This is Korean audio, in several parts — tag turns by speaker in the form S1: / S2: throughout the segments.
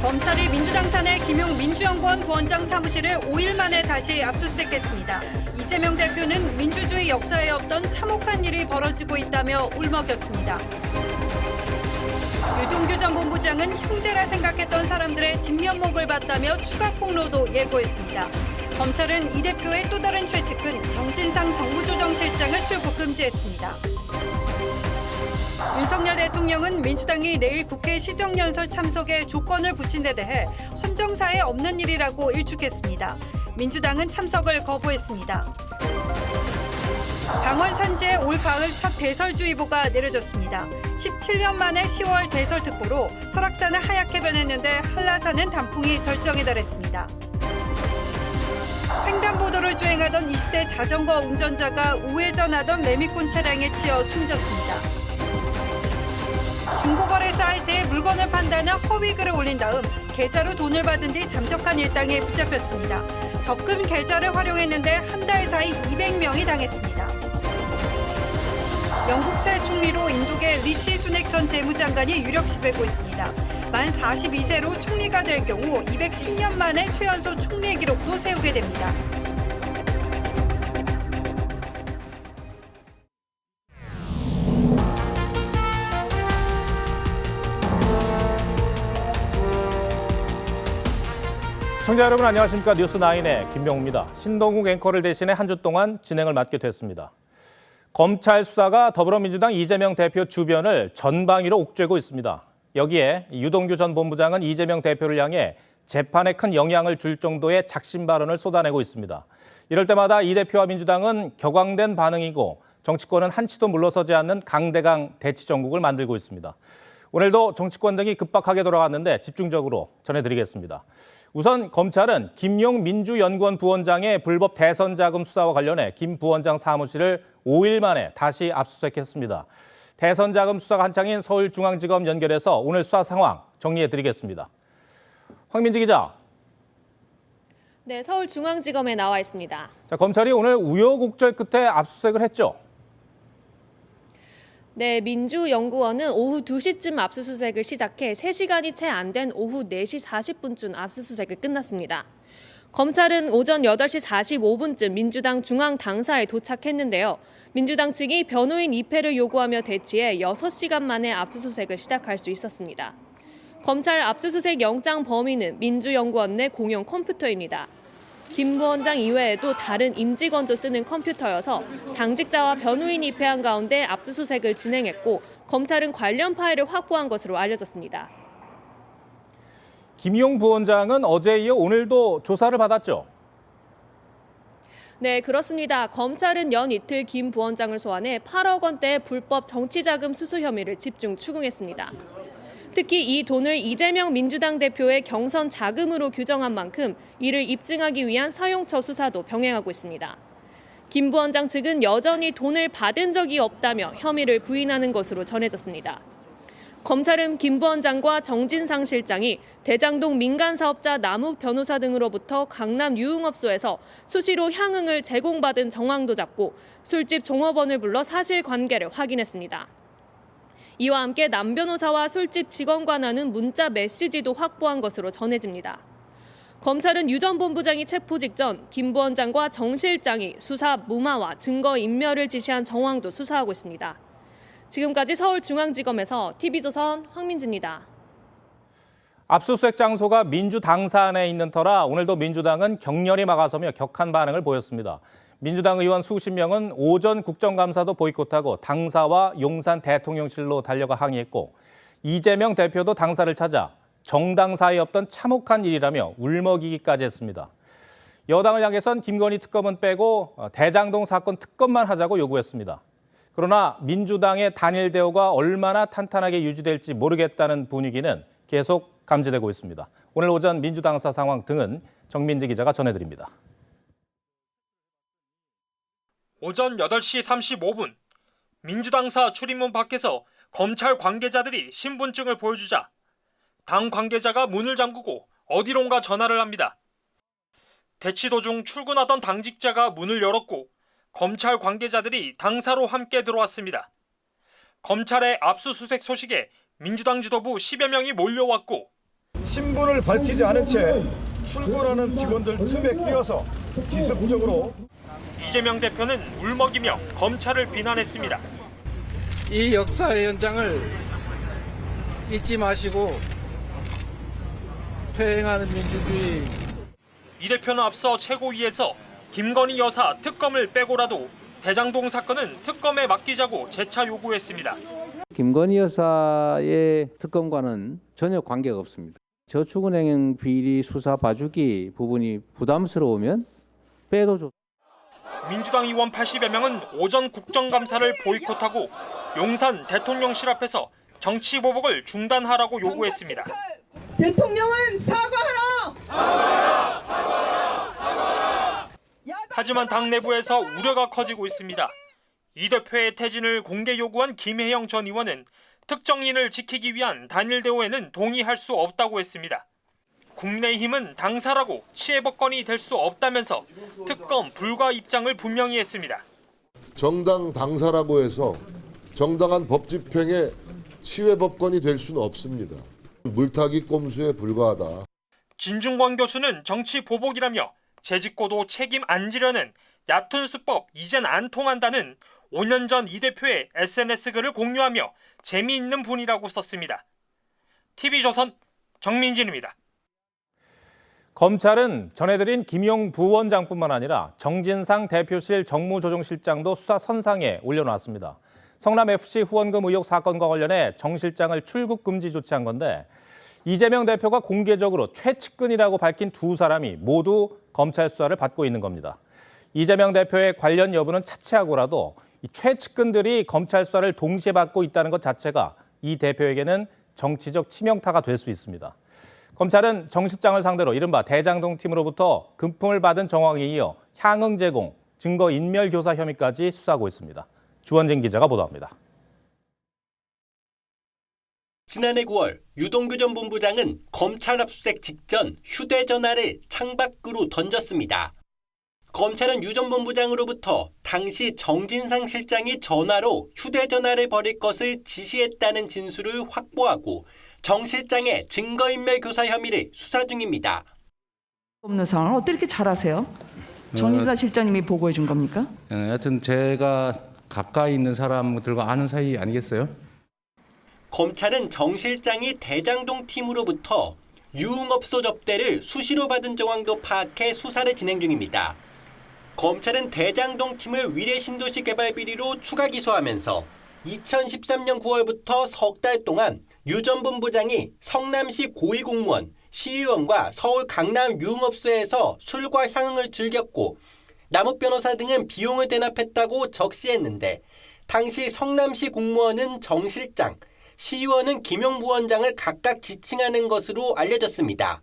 S1: 검찰이 민주당 산의 김용 민주연구원 부원장 사무실을 5일 만에 다시 압수수색했습니다. 이재명 대표는 민주주의 역사에 없던 참혹한 일이 벌어지고 있다며 울먹였습니다. 유동규 전 본부장은 형제라 생각했던 사람들의 진면목을 봤다며 추가 폭로도 예고했습니다. 검찰은 이 대표의 또 다른 최측근 정진상 정무조정실장을 출국 금지했습니다. 윤석열 대통령은 민주당이 내일 국회 시정연설 참석에 조건을 붙인 데 대해 헌정사에 없는 일이라고 일축했습니다. 민주당은 참석을 거부했습니다. 강원 산지에 올 가을 첫 대설주의보가 내려졌습니다. 17년 만에 10월 대설특보로 설악산은 하얗게 변했는데 한라산은 단풍이 절정에 달했습니다. 횡단보도를 주행하던 20대 자전거 운전자가 우회전하던 레미콘 차량에 치여 숨졌습니다. 중고거래 사이트에 물건을 판다는 허위 글을 올린 다음 계좌로 돈을 받은 뒤 잠적한 일당에 붙잡혔습니다. 적금 계좌를 활용했는데 한 달 사이 200명이 당했습니다. 영국 새 총리로 인도계 리시 수넥 전 재무장관이 유력시되고 있습니다. 만 42세로 총리가 될 경우 210년 만에 최연소 총리 기록도 세우게 됩니다.
S2: 시청자 여러분 안녕하십니까. 뉴스9의 김명우입니다. 신동국 앵커를 대신해 한 주 동안 진행을 맡게 됐습니다. 검찰 수사가 더불어민주당 이재명 대표 주변을 전방위로 옥죄고 있습니다. 여기에 유동규 전 본부장은 이재명 대표를 향해 재판에 큰 영향을 줄 정도의 작심 발언을 쏟아내고 있습니다. 이럴 때마다 이 대표와 민주당은 격앙된 반응이고 정치권은 한치도 물러서지 않는 강대강 대치 정국을 만들고 있습니다. 오늘도 정치권 등이 급박하게 돌아갔는데 집중적으로 전해드리겠습니다. 우선 검찰은 김용 민주연구원 부원장의 불법 대선 자금 수사와 관련해 김 부원장 사무실을 5일 만에 다시 압수수색했습니다. 대선 자금 수사가 한창인 서울중앙지검 연결해서 오늘 수사 상황 정리해드리겠습니다. 황민지 기자.
S3: 네, 서울중앙지검에 나와 있습니다.
S2: 검찰이 오늘 우여곡절 끝에 압수수색을 했죠.
S3: 네, 민주연구원은 오후 2시쯤 압수수색을 시작해 3시간이 채 안 된 오후 4시 40분쯤 압수수색을 끝났습니다. 검찰은 오전 8시 45분쯤 민주당 중앙당사에 도착했는데요. 민주당 측이 변호인 입회를 요구하며 대치해 6시간 만에 압수수색을 시작할 수 있었습니다. 검찰 압수수색 영장 범위는 민주연구원 내 공용 컴퓨터입니다. 김 부원장 이외에도 다른 임직원도 쓰는 컴퓨터여서 당직자와 변호인이 입회한 가운데 압수수색을 진행했고 검찰은 관련 파일을 확보한 것으로 알려졌습니다.
S2: 김용 부원장은 어제에 이어 오늘도 조사를 받았죠?
S3: 네, 그렇습니다. 검찰은 연 이틀 김 부원장을 소환해 8억 원대의 불법 정치자금 수수 혐의를 집중 추궁했습니다. 특히 이 돈을 이재명 민주당 대표의 경선 자금으로 규정한 만큼 이를 입증하기 위한 사용처 수사도 병행하고 있습니다. 김 부원장 측은 여전히 돈을 받은 적이 없다며 혐의를 부인하는 것으로 전해졌습니다. 검찰은 김 부원장과 정진상 실장이 대장동 민간사업자 남욱 변호사 등으로부터 강남 유흥업소에서 수시로 향응을 제공받은 정황도 잡고 술집 종업원을 불러 사실관계를 확인했습니다. 이와 함께 남 변호사와 술집 직원과 나눈 문자 메시지도 확보한 것으로 전해집니다. 검찰은 유 전 본부장이 체포 직전 김 부원장과 정 실장이 수사 무마와 증거 인멸을 지시한 정황도 수사하고 있습니다. 지금까지 서울중앙지검에서 TV조선 황민지입니다.
S2: 압수수색 장소가 민주당사 안에 있는 터라 오늘도 민주당은 격렬히 막아서며 격한 반응을 보였습니다. 민주당 의원 수십 명은 오전 국정감사도 보이콧하고 당사와 용산 대통령실로 달려가 항의했고 이재명 대표도 당사를 찾아 정당 사이에 없던 참혹한 일이라며 울먹이기까지 했습니다. 여당을 향해선 김건희 특검은 빼고 대장동 사건 특검만 하자고 요구했습니다. 그러나 민주당의 단일 대우가 얼마나 탄탄하게 유지될지 모르겠다는 분위기는 계속 감지되고 있습니다. 오늘 오전 민주당사 상황 등은 정민지 기자가 전해드립니다.
S4: 오전 8시 35분 민주당사 출입문 밖에서 검찰 관계자들이 신분증을 보여주자 당 관계자가 문을 잠그고 어디론가 전화를 합니다. 대치 도중 출근하던 당직자가 문을 열었고 검찰 관계자들이 당사로 함께 들어왔습니다. 검찰의 압수수색 소식에 민주당 지도부 10여 명이 몰려왔고
S5: 신분을 밝히지 않은 채 출근하는 직원들 틈에 끼어서 기습적으로
S4: 이재명 대표는 울먹이며 검찰을 비난했습니다.
S6: 이 역사의 연장을 잊지 마시고 퇴행하는 민주주의.
S4: 이 대표는 앞서 최고위에서 김건희 여사 특검을 빼고라도 대장동 사건은 특검에 맡기자고 재차 요구했습니다.
S7: 김건희 여사의 특검과는 전혀 관계가 없습니다. 저축은행 비리 수사 봐주기 부분이 부담스러우면 빼도 좋습니다.
S4: 민주당 의원 80여 명은 오전 국정감사를 보이콧하고 용산 대통령실 앞에서 정치보복을 중단하라고 요구했습니다.
S8: 대통령은 사과하라!
S4: 하지만 당 내부에서 우려가 커지고 있습니다. 이 대표의 퇴진을 공개 요구한 김혜영 전 의원은 특정인을 지키기 위한 단일 대우에는 동의할 수 없다고 했습니다. 국민의힘은 당사라고 치해법권이 될 수 없다면서 특검 불가 입장을 분명히 했습니다.
S9: 정당 당사라고 해서 정당한 법 집행의 치외법권이 될 수는 없습니다. 물타기 꼼수에 불과하다.
S4: 진중권 교수는 정치 보복이라며 재직고도 책임 안 지려는 얕은 수법 이젠 안 통한다는 5년 전 이 대표의 SNS 글을 공유하며 재미있는 분이라고 썼습니다. TV조선 정민진입니다.
S2: 검찰은 전해드린 김용 부원장뿐만 아니라 정진상 대표실 정무조정실장도 수사 선상에 올려놨습니다. 성남FC 후원금 의혹 사건과 관련해 정 실장을 출국 금지 조치한 건데 이재명 대표가 공개적으로 최측근이라고 밝힌 두 사람이 모두 검찰 수사를 받고 있는 겁니다. 이재명 대표의 관련 여부는 차치하고라도 이 최측근들이 검찰 수사를 동시에 받고 있다는 것 자체가 이 대표에게는 정치적 치명타가 될 수 있습니다. 검찰은 정 실장을 상대로 이른바 대장동 팀으로부터 금품을 받은 정황에 이어 향응 제공, 증거 인멸 교사 혐의까지 수사하고 있습니다. 주원진 기자가 보도합니다.
S10: 지난해 9월 유동규 전 본부장은 검찰 압수수색 직전 휴대전화를 창밖으로 던졌습니다. 검찰은 유 전 본부장으로부터 당시 정진상 실장이 전화로 휴대전화를 버릴 것을 지시했다는 진술을 확보하고 정 실장의 증거인멸 교사 혐의를 수사 중입니다.
S8: 없는 상황을 어떻게 이렇게 잘 아세요? 정진상 실장님이 보고해 준 겁니까?
S7: 여하튼 제가 가까이 있는 사람들과 아는 사이 아니겠어요?
S10: 검찰은 정 실장이 대장동 팀으로부터 유흥업소 접대를 수시로 받은 정황도 파악해 수사를 진행 중입니다. 검찰은 대장동 팀을 위례 신도시 개발 비리로 추가 기소하면서 2013년 9월부터 석 달 동안 유 전 본부장이 성남시 고위공무원, 시의원과 서울 강남 유흥업소에서 술과 향응을 즐겼고 남욱 변호사 등은 비용을 대납했다고 적시했는데 당시 성남시 공무원은 정 실장, 시의원은 김용 부원장을 각각 지칭하는 것으로 알려졌습니다.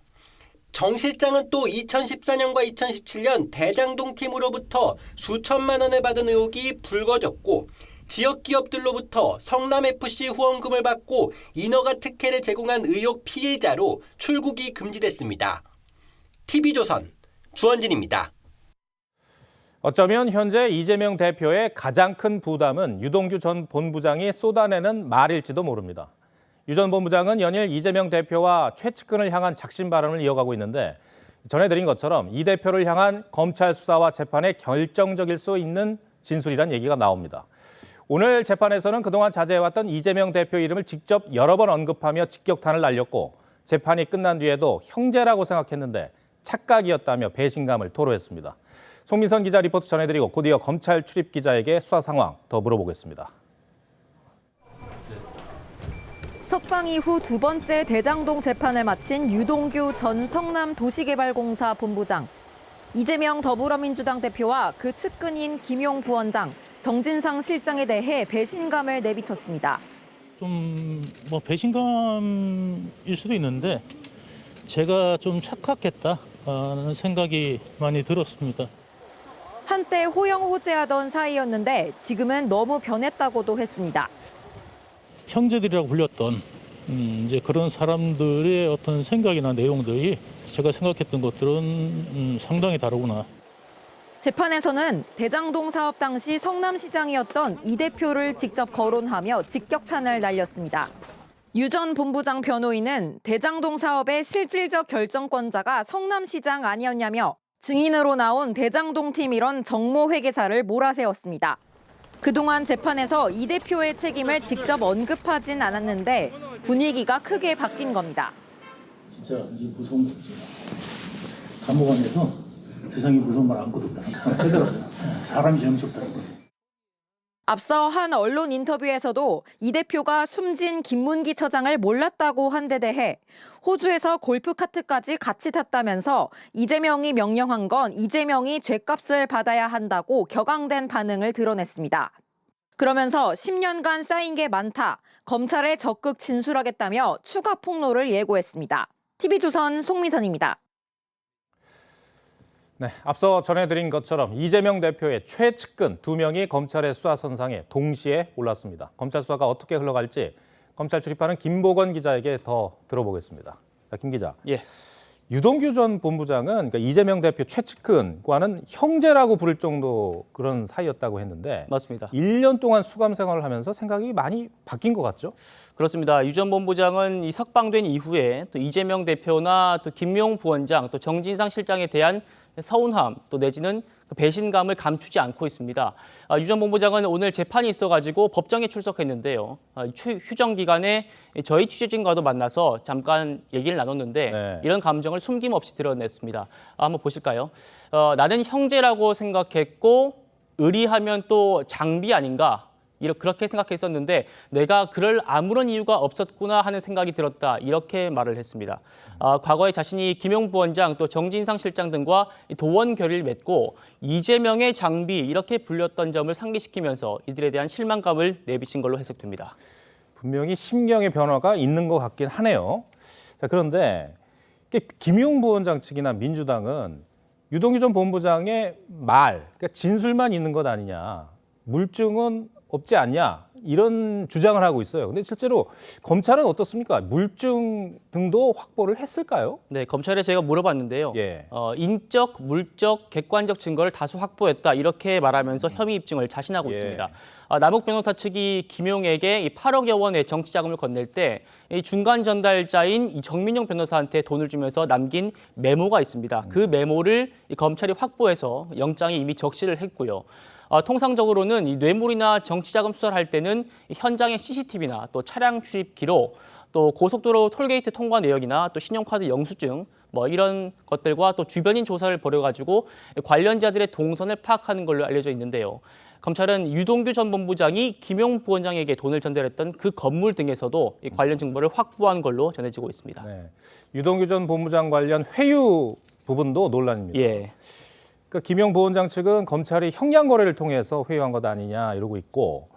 S10: 정 실장은 또 2014년과 2017년 대장동 팀으로부터 수천만 원을 받은 의혹이 불거졌고 지역 기업들로부터 성남FC 후원금을 받고 인허가 특혜를 제공한 의혹 피해자로 출국이 금지됐습니다. TV조선 주원진입니다.
S2: 어쩌면 현재 이재명 대표의 가장 큰 부담은 유동규 전 본부장이 쏟아내는 말일지도 모릅니다. 유 전 본부장은 연일 이재명 대표와 최측근을 향한 작심 발언을 이어가고 있는데 전해드린 것처럼 이 대표를 향한 검찰 수사와 재판에 결정적일 수 있는 진술이란 얘기가 나옵니다. 오늘 재판에서는 그동안 자제해왔던 이재명 대표 이름을 직접 여러 번 언급하며 직격탄을 날렸고 재판이 끝난 뒤에도 형제라고 생각했는데 착각이었다며 배신감을 토로했습니다. 송민선 기자 리포트 전해드리고 곧 이어 검찰 출입 기자에게 수사 상황 더 물어보겠습니다.
S11: 석방 이후 두 번째 대장동 재판을 마친 유동규 전 성남도시개발공사 본부장, 이재명 더불어민주당 대표와 그 측근인 김용 부원장, 정진상 실장에 대해 배신감을 내비쳤습니다.
S12: 좀 배신감일 수도 있는데 제가 좀 착각했다는 생각이 많이 들었습니다.
S11: 한때 호영호재하던 사이였는데 지금은 너무 변했다고도 했습니다.
S12: 형제들이라고 불렸던 이제 그런 사람들의 어떤 생각이나 내용들이 제가 생각했던 것들은 상당히 다르구나.
S11: 재판에서는 대장동 사업 당시 성남시장이었던 이 대표를 직접 거론하며 직격탄을 날렸습니다. 유 전 본부장 변호인은 대장동 사업의 실질적 결정권자가 성남시장 아니었냐며 증인으로 나온 대장동 팀 일원 정모 회계사를 몰아세웠습니다. 그동안 재판에서 이 대표의 책임을 직접 언급하진 않았는데 분위기가 크게 바뀐 겁니다.
S12: 진짜 이 무서운 거지. 감옥 안에서 세상에 무서운 말 아무것도 없다. 깨달았어. 사람이 제일 무섭다는 거.
S11: 앞서 한 언론 인터뷰에서도 이 대표가 숨진 김문기 처장을 몰랐다고 한 데 대해 호주에서 골프카트까지 같이 탔다면서 이재명이 명령한 건 이재명이 죗값을 받아야 한다고 격앙된 반응을 드러냈습니다. 그러면서 10년간 쌓인 게 많다, 검찰에 적극 진술하겠다며 추가 폭로를 예고했습니다. TV조선 송미선입니다.
S2: 네, 앞서 전해드린 것처럼 이재명 대표의 최측근 2명이 검찰의 수사 선상에 동시에 올랐습니다. 검찰 수사가 어떻게 흘러갈지 검찰 출입하는 김보건 기자에게 더 들어보겠습니다. 자, 김 기자.
S13: 예.
S2: 유동규 전 본부장은 그러니까 이재명 대표 최측근과는 형제라고 부를 정도 그런 사이였다고 했는데
S13: 맞습니다.
S2: 1년 동안 수감 생활을 하면서 생각이 많이 바뀐 것 같죠?
S13: 그렇습니다. 유 전 본부장은 이 석방된 이후에 또 이재명 대표나 또 김용 부원장 또 정진상 실장에 대한 서운함 또 내지는 배신감을 감추지 않고 있습니다. 유 전 본부장은 오늘 재판이 있어가지고 법정에 출석했는데요. 휴정 기간에 저희 취재진과도 만나서 잠깐 얘기를 나눴는데
S2: 네.
S13: 이런 감정을 숨김없이 드러냈습니다. 한번 보실까요? 나는 형제라고 생각했고 의리하면 또 장비 아닌가? 그렇게 생각했었는데 내가 그럴 아무런 이유가 없었구나 하는 생각이 들었다. 이렇게 말을 했습니다. 과거에 자신이 김용 부원장 또 정진상 실장 등과 도원 결의를 맺고 이재명의 장비 이렇게 불렸던 점을 상기시키면서 이들에 대한 실망감을 내비친 걸로 해석됩니다.
S2: 분명히 심경의 변화가 있는 것 같긴 하네요. 자, 그런데 김용 부원장 측이나 민주당은 유동규 전 본부장의 그러니까 진술만 있는 것 아니냐. 물증은 없지 않냐 이런 주장을 하고 있어요. 근데 실제로 검찰은 어떻습니까? 물증 등도 확보를 했을까요?
S13: 네, 검찰에 제가 물어봤는데요.
S2: 예.
S13: 인적, 물적, 객관적 증거를 다수 확보했다 이렇게 말하면서 혐의 입증을 자신하고 있습니다. 남욱 변호사 측이 김용에게 이 8억여 원의 정치 자금을 건넬 때 이 중간 전달자인 이 정민용 변호사한테 돈을 주면서 남긴 메모가 있습니다. 그 메모를 이 검찰이 확보해서 영장에 이미 적시를 했고요. 통상적으로는 이 뇌물이나 정치자금 수사를 할 때는 현장의 CCTV나 또 차량 출입 기록, 또 고속도로 톨게이트 통과 내역이나 또 신용카드 영수증 이런 것들과 또 주변인 조사를 벌여가지고 관련자들의 동선을 파악하는 걸로 알려져 있는데요. 검찰은 유동규 전 본부장이 김용 부원장에게 돈을 전달했던 그 건물 등에서도 이 관련 정보를 확보한 걸로 전해지고 있습니다.
S2: 네. 유동규 전 본부장 관련 회유 부분도 논란입니다.
S13: 예.
S2: 그러니까 김용 부원장 측은 검찰이 형량 거래를 통해서 회유한 것 아니냐 이러고 있고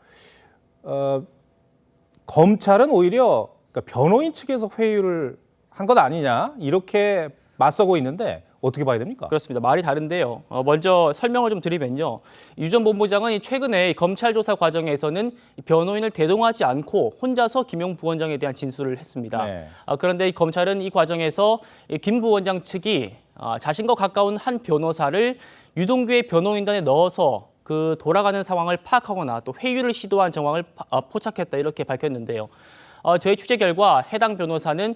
S2: 검찰은 오히려 그러니까 변호인 측에서 회유를 한 것 아니냐 이렇게 맞서고 있는데 어떻게 봐야 됩니까?
S13: 그렇습니다. 말이 다른데요. 먼저 설명을 좀 드리면요. 유 전 본부장은 최근에 검찰 조사 과정에서는 변호인을 대동하지 않고 혼자서 김용 부원장에 대한 진술을 했습니다.
S2: 네.
S13: 그런데 검찰은 이 과정에서 김 부원장 측이 자신과 가까운 한 변호사를 유동규의 변호인단에 넣어서 그 돌아가는 상황을 파악하거나 또 회유를 시도한 정황을 포착했다 이렇게 밝혔는데요. 저희 취재 결과 해당 변호사는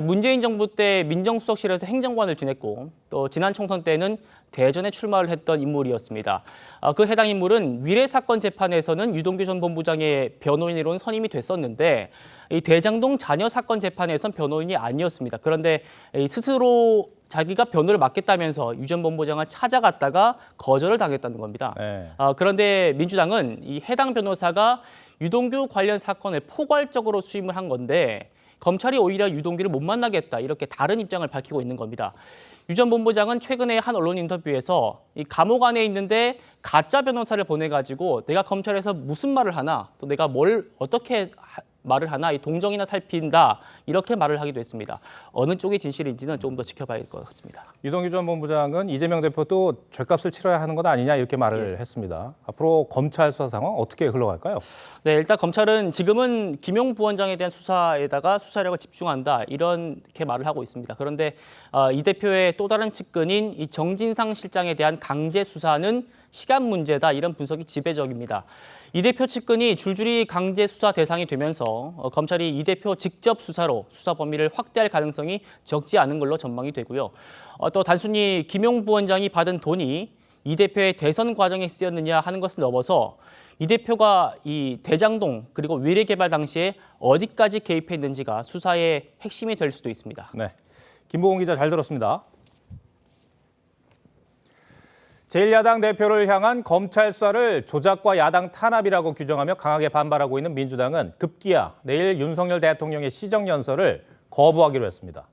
S13: 문재인 정부 때 민정수석실에서 행정관을 지냈고 또 지난 총선 때는 대전에 출마를 했던 인물이었습니다. 그 해당 인물은 위례 사건 재판에서는 유동규 전 본부장의 변호인으로는 선임이 됐었는데 이 대장동 자녀 사건 재판에선 변호인이 아니었습니다. 그런데 스스로 자기가 변호를 맡겠다면서 유 전 본부장을 찾아갔다가 거절을 당했다는 겁니다.
S2: 네.
S13: 그런데 민주당은 이 해당 변호사가 유동규 관련 사건을 포괄적으로 수임을 한 건데 검찰이 오히려 유동규를 못 만나겠다 이렇게 다른 입장을 밝히고 있는 겁니다. 유 전 본부장은 최근에 한 언론 인터뷰에서 이 감옥 안에 있는데 가짜 변호사를 보내가지고 내가 검찰에서 무슨 말을 하나 또 내가 뭘 어떻게 말을 하나 이 동정이나 살핀다 이렇게 말을 하기도 했습니다. 어느 쪽이 진실인지는 조금 더 지켜봐야 할 것 같습니다.
S2: 유동규 전 본부장은 이재명 대표도 죗값을 치러야 하는 것 아니냐 이렇게 말을 했습니다. 앞으로 검찰 수사 상황 어떻게 흘러갈까요?
S13: 네, 일단 검찰은 지금은 김용 부원장에 대한 수사에다가 수사력을 집중한다 이렇게 말을 하고 있습니다. 그런데 이 대표의 또 다른 측근인 이 정진상 실장에 대한 강제 수사는 시간 문제다 이런 분석이 지배적입니다. 이 대표 측근이 줄줄이 강제 수사 대상이 되면서 검찰이 이 대표 직접 수사로 수사 범위를 확대할 가능성이 적지 않은 걸로 전망이 되고요. 또 단순히 김용 부원장이 받은 돈이 이 대표의 대선 과정에 쓰였느냐 하는 것을 넘어서 이 대표가 이 대장동 그리고 위례개발 당시에 어디까지 개입했는지가 수사의 핵심이 될 수도 있습니다.
S2: 네, 김보공 기자 잘 들었습니다. 제1야당 대표를 향한 검찰 수사를 조작과 야당 탄압이라고 규정하며 강하게 반발하고 있는 민주당은 급기야 내일 윤석열 대통령의 시정연설을 거부하기로 했습니다.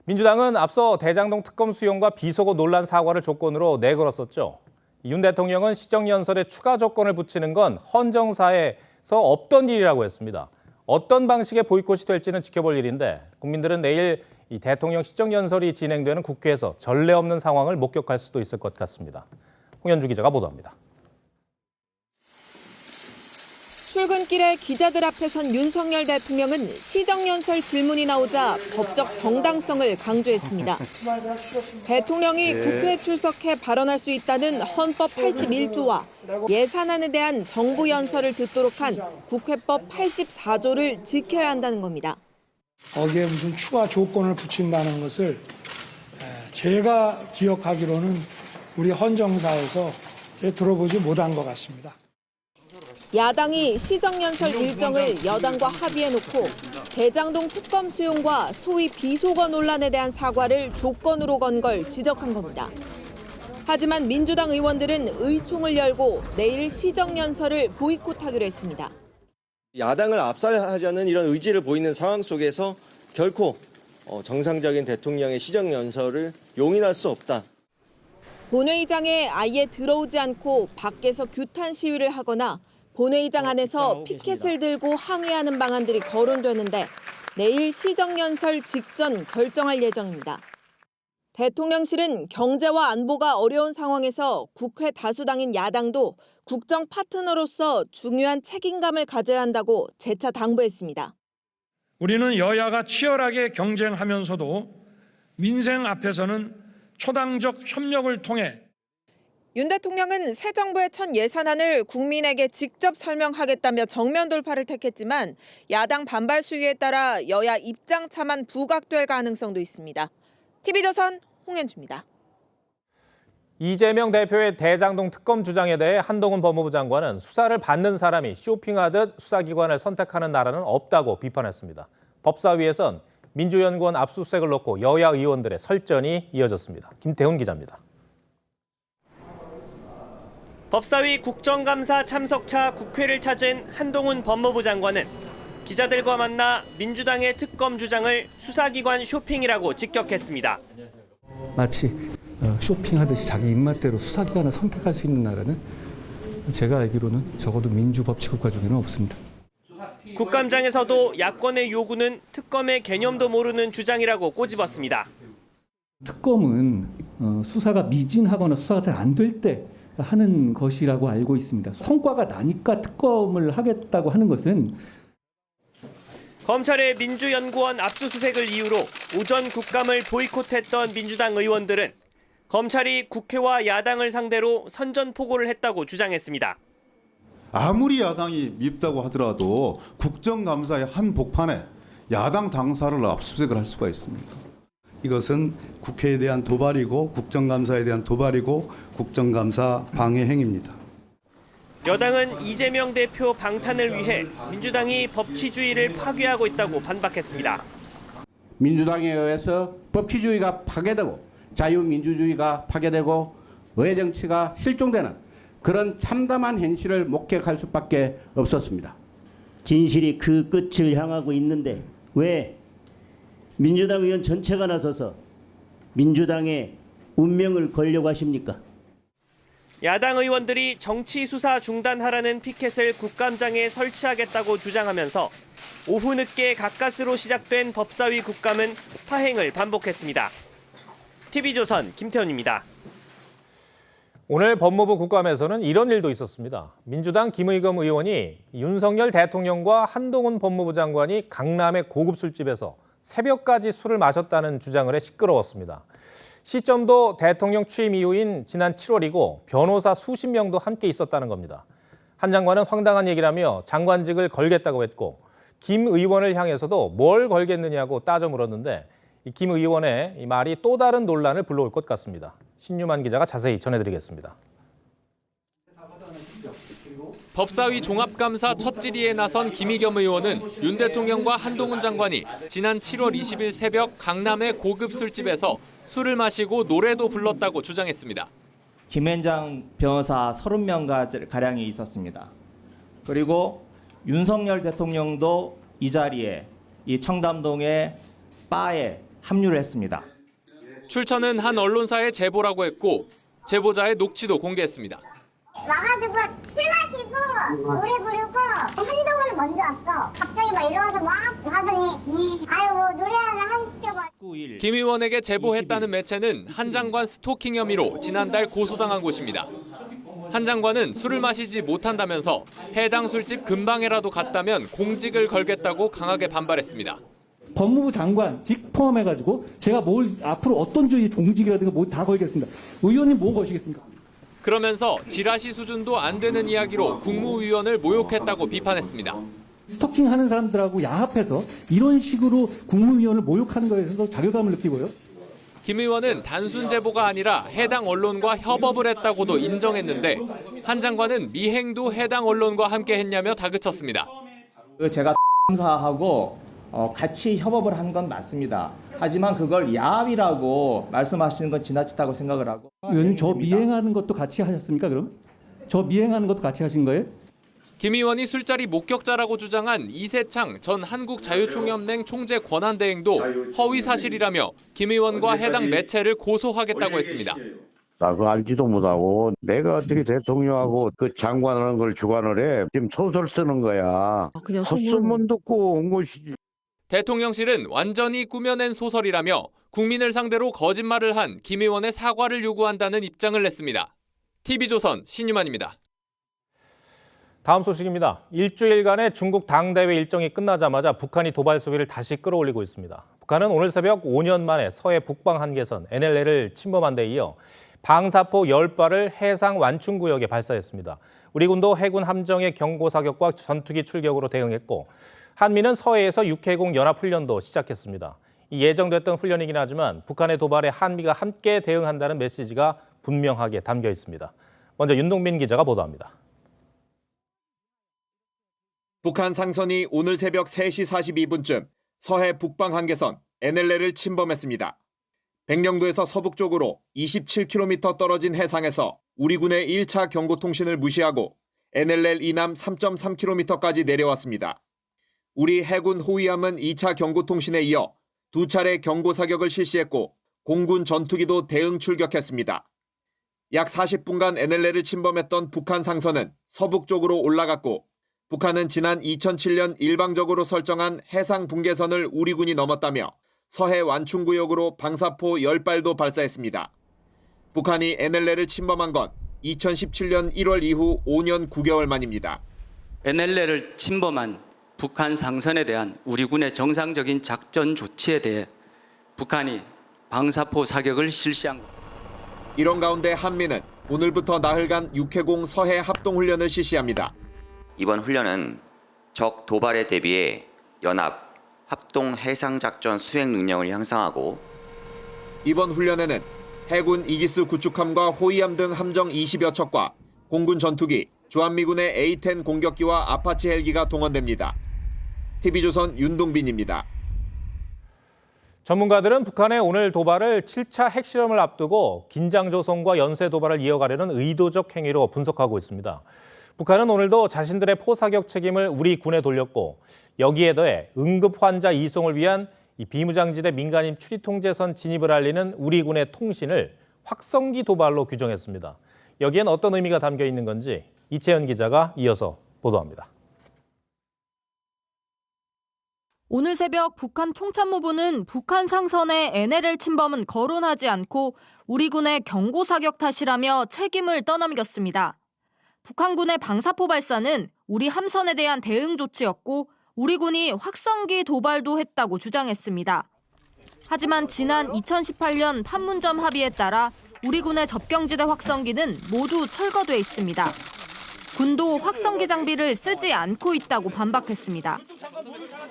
S2: 민주당은 앞서 대장동 특검 수용과 비속어 논란 사과를 조건으로 내걸었었죠. 윤 대통령은 시정연설에 추가 조건을 붙이는 건 헌정사에서 없던 일이라고 했습니다. 어떤 방식의 보이콧이 될지는 지켜볼 일인데 국민들은 내일 이 대통령 시정연설이 진행되는 국회에서 전례 없는 상황을 목격할 수도 있을 것 같습니다. 홍현주 기자가 보도합니다.
S14: 출근길에 기자들 앞에 선 윤석열 대통령은 시정연설 질문이 나오자 법적 정당성을 강조했습니다. 대통령이 국회에 출석해 발언할 수 있다는 헌법 81조와 예산안에 대한 정부 연설을 듣도록 한 국회법 84조를 지켜야 한다는 겁니다.
S15: 거기에 무슨 추가 조건을 붙인다는 것을 제가 기억하기로는 우리 헌정사에서 들어보지 못한 것 같습니다.
S14: 야당이 시정연설 일정을 여당과 합의해놓고 대장동 특검 수용과 소위 비속어 논란에 대한 사과를 조건으로 건 걸 지적한 겁니다. 하지만 민주당 의원들은 의총을 열고 내일 시정연설을 보이콧하기로 했습니다.
S16: 야당을 압살하려는 이런 의지를 보이는 상황 속에서 결코 정상적인 대통령의 시정연설을 용인할 수 없다.
S14: 본회의장에 아예 들어오지 않고 밖에서 규탄 시위를 하거나 본회의장 안에서 피켓을 들고 항의하는 방안들이 거론되는데 내일 시정연설 직전 결정할 예정입니다. 대통령실은 경제와 안보가 어려운 상황에서 국회 다수당인 야당도 국정 파트너로서 중요한 책임감을 가져야 한다고 재차 당부했습니다.
S15: 우리는 여야가 치열하게 경쟁하면서도 민생 앞에서는 초당적 협력을 통해
S14: 윤 대통령은 새 정부의 첫 예산안을 국민에게 직접 설명하겠다며 정면 돌파를 택했지만 야당 반발 수위에 따라 여야 입장차만 부각될 가능성도 있습니다. TV조선 홍현주입니다.
S2: 이재명 대표의 대장동 특검 주장에 대해 한동훈 법무부 장관은 수사를 받는 사람이 쇼핑하듯 수사기관을 선택하는 나라는 없다고 비판했습니다. 법사위에선 민주연구원 압수수색을 놓고 여야 의원들의 설전이 이어졌습니다. 김태훈 기자입니다.
S10: 법사위 국정감사 참석차 국회를 찾은 한동훈 법무부 장관은 기자들과 만나 민주당의 특검 주장을 수사기관 쇼핑이라고 직격했습니다.
S17: 마치 쇼핑하듯이 자기 입맛대로 수사기관을 선택할 수 있는 나라는 제가 알기로는 적어도 민주법치국가 중에는 없습니다.
S10: 국감장에서도 야권의 요구는 특검의 개념도 모르는 주장이라고 꼬집었습니다.
S17: 특검은 수사가 미진하거나 수사가 잘 안 될 때 하는 것이라고 알고 있습니다. 성과가 나니까 특검을 하겠다고 하는 것은
S10: 검찰의 민주연구원 압수수색을 이유로 오전 국감을 보이콧했던 민주당 의원들은 검찰이 국회와 야당을 상대로 선전포고를 했다고 주장했습니다.
S18: 아무리 야당이 밉다고 하더라도 국정감사의 한 복판에 야당 당사를 압수수색을 할 수가 있습니다.
S19: 이것은 국회에 대한 도발이고 국정감사에 대한 도발이고 국정감사 방해 행위입니다.
S10: 여당은 이재명 대표 방탄을 위해 민주당이 법치주의를 파괴하고 있다고 반박했습니다.
S20: 민주당에 의해서 법치주의가 파괴되고 자유민주주의가 파괴되고 의회정치가 실종되는 그런 참담한 현실을 목격할 수밖에 없었습니다.
S21: 진실이 그 끝을 향하고 있는데 왜 민주당 의원 전체가 나서서 민주당의 운명을 걸려고 하십니까?
S10: 야당 의원들이 정치 수사 중단하라는 피켓을 국감장에 설치하겠다고 주장하면서 오후 늦게 가까스로 시작된 법사위 국감은 파행을 반복했습니다. TV조선 김태훈입니다.
S2: 오늘 법무부 국감에서는 이런 일도 있었습니다. 민주당 김의겸 의원이 윤석열 대통령과 한동훈 법무부 장관이 강남의 고급 술집에서 새벽까지 술을 마셨다는 주장을 해 시끄러웠습니다. 시점도 대통령 취임 이후인 지난 7월이고 변호사 수십 명도 함께 있었다는 겁니다. 한 장관은 황당한 얘기라며 장관직을 걸겠다고 했고 김 의원을 향해서도 뭘 걸겠느냐고 따져 물었는데 김 의원의 이 말이 또 다른 논란을 불러올 것 같습니다. 신유만 기자가 자세히 전해드리겠습니다.
S1: 법사위 종합감사 첫 질의에 나선 김의겸 의원은 윤 대통령과 한동훈 장관이 지난 7월 20일 새벽 강남의 고급 술집에서 술을 마시고 노래도 불렀다고 주장했습니다.
S22: 김앤장 변호사 30명가량이 있었습니다. 그리고 윤석열 대통령도 이 자리에 이 청담동의 바에 합류를 했습니다.
S1: 출처는 한 언론사의 제보라고 했고 제보자의 녹취도 공개했습니다.
S23: 와가지고 술 마시고 노래 부르고 한동훈을 먼저 왔어. 갑자기 막 일어나서 막 하더니 아유 뭐 노래 하나 하시려고.
S1: 김 의원에게 제보했다는 매체는 한 장관 스토킹 혐의로 지난달 고소당한 곳입니다. 한 장관은 술을 마시지 못한다면서 해당 술집 근방에라도 갔다면 공직을 걸겠다고 강하게 반발했습니다.
S17: 법무부 장관직 포함해가지고 제가 뭘 앞으로 어떤 주의 종직이라든가 뭐 다 걸겠습니다. 의원님 뭐 거시겠습니까?
S1: 그러면서 지라시 수준도 안 되는 이야기로 국무위원을 모욕했다고 비판했습니다.
S17: 스토킹하는 사람들하고 야합해서 이런 식으로 국무위원을 모욕하는 거에 대해서 자괴감을 느끼고요.
S1: 김 의원은 단순 제보가 아니라 해당 언론과 협업을 했다고도 인정했는데 한 장관은 미행도 해당 언론과 함께 했냐며 다그쳤습니다.
S22: 제가 감사하고 같이 협업을 한 건 맞습니다. 하지만 그걸 야합이라고 말씀하시는 건 지나치다고 생각을 하고.
S17: 의원님 저 미행하는 것도 같이 하셨습니까 그럼? 저 미행하는 것도 같이 하신 거예요?
S1: 김 의원이 술자리 목격자라고 주장한 이세창 전 한국자유총연맹 총재 권한대행도 허위 사실이라며 김 의원과 해당 매체를 고소하겠다고 했습니다.
S24: 나 그거 알지도 못하고 내가 어떻게 대통령하고 그 장관하는 걸 주관을 해. 지금 소설 쓰는 거야. 헛소문 듣고 온 것이지.
S1: 대통령실은 완전히 꾸며낸 소설이라며 국민을 상대로 거짓말을 한 김 의원의 사과를 요구한다는 입장을 냈습니다. TV조선 신유만입니다.
S2: 다음 소식입니다. 일주일간의 중국 당대회 일정이 끝나자마자 북한이 도발 소비를 다시 끌어올리고 있습니다. 북한은 오늘 새벽 5년 만에 서해 북방 한계선 NLL을 침범한 데 이어 방사포 10발을 해상 완충구역에 발사했습니다. 우리 군도 해군 함정의 경고 사격과 전투기 출격으로 대응했고 한미는 서해에서 육해공 연합훈련도 시작했습니다. 예정됐던 훈련이긴 하지만 북한의 도발에 한미가 함께 대응한다는 메시지가 분명하게 담겨 있습니다. 먼저 윤동빈 기자가 보도합니다.
S25: 북한 상선이 오늘 새벽 3시 42분쯤 서해 북방 한계선 NLL을 침범했습니다. 백령도에서 서북쪽으로 27km 떨어진 해상에서 우리 군의 1차 경고통신을 무시하고 NLL 이남 3.3km까지 내려왔습니다. 우리 해군 호위함은 2차 경고통신에 이어 2차례 경고 사격을 실시했고 공군 전투기도 대응 출격했습니다. 약 40분간 NLL을 침범했던 북한 상선은 서북쪽으로 올라갔고 북한은 지난 2007년 일방적으로 설정한 해상 분계선을 우리 군이 넘었다며 서해 완충구역으로 방사포 10발도 발사했습니다. 북한이 NLL을 침범한 건 2017년 1월 이후 5년 9개월 만입니다.
S26: NLL을 침범한 북한 상선에 대한 우리 군의 정상적인 작전 조치에 대해 북한이 방사포 사격을 실시한 것.
S25: 이런 가운데 한미는 오늘부터 나흘간 육해공 서해 합동훈련을 실시합니다.
S27: 이번 훈련은 적 도발에 대비해 연합 합동 해상작전 수행 능력을 향상하고
S25: 이번 훈련에는 해군 이지스 구축함과 호위함 등 함정 20여 척과 공군 전투기, 주한미군의 A-10 공격기와 아파치 헬기가 동원됩니다. TV조선 윤동빈입니다.
S2: 전문가들은 북한의 오늘 도발을 7차 핵실험을 앞두고 긴장 조성과 연쇄 도발을 이어가려는 의도적 행위로 분석하고 있습니다. 북한은 오늘도 자신들의 포사격 책임을 우리 군에 돌렸고 여기에 더해 응급 환자 이송을 위한 비무장지대 민간인 출입통제선 진입을 알리는 우리 군의 통신을 확성기 도발로 규정했습니다. 여기엔 어떤 의미가 담겨 있는 건지 이채연 기자가 이어서 보도합니다.
S11: 오늘 새벽 북한 총참모부는 북한 상선의 NLL 침범은 거론하지 않고 우리 군의 경고 사격 탓이라며 책임을 떠넘겼습니다. 북한군의 방사포 발사는 우리 함선에 대한 대응 조치였고 우리 군이 확성기 도발도 했다고 주장했습니다. 하지만 지난 2018년 판문점 합의에 따라 우리 군의 접경지대 확성기는 모두 철거돼 있습니다. 군도 확성기 장비를 쓰지 않고 있다고 반박했습니다.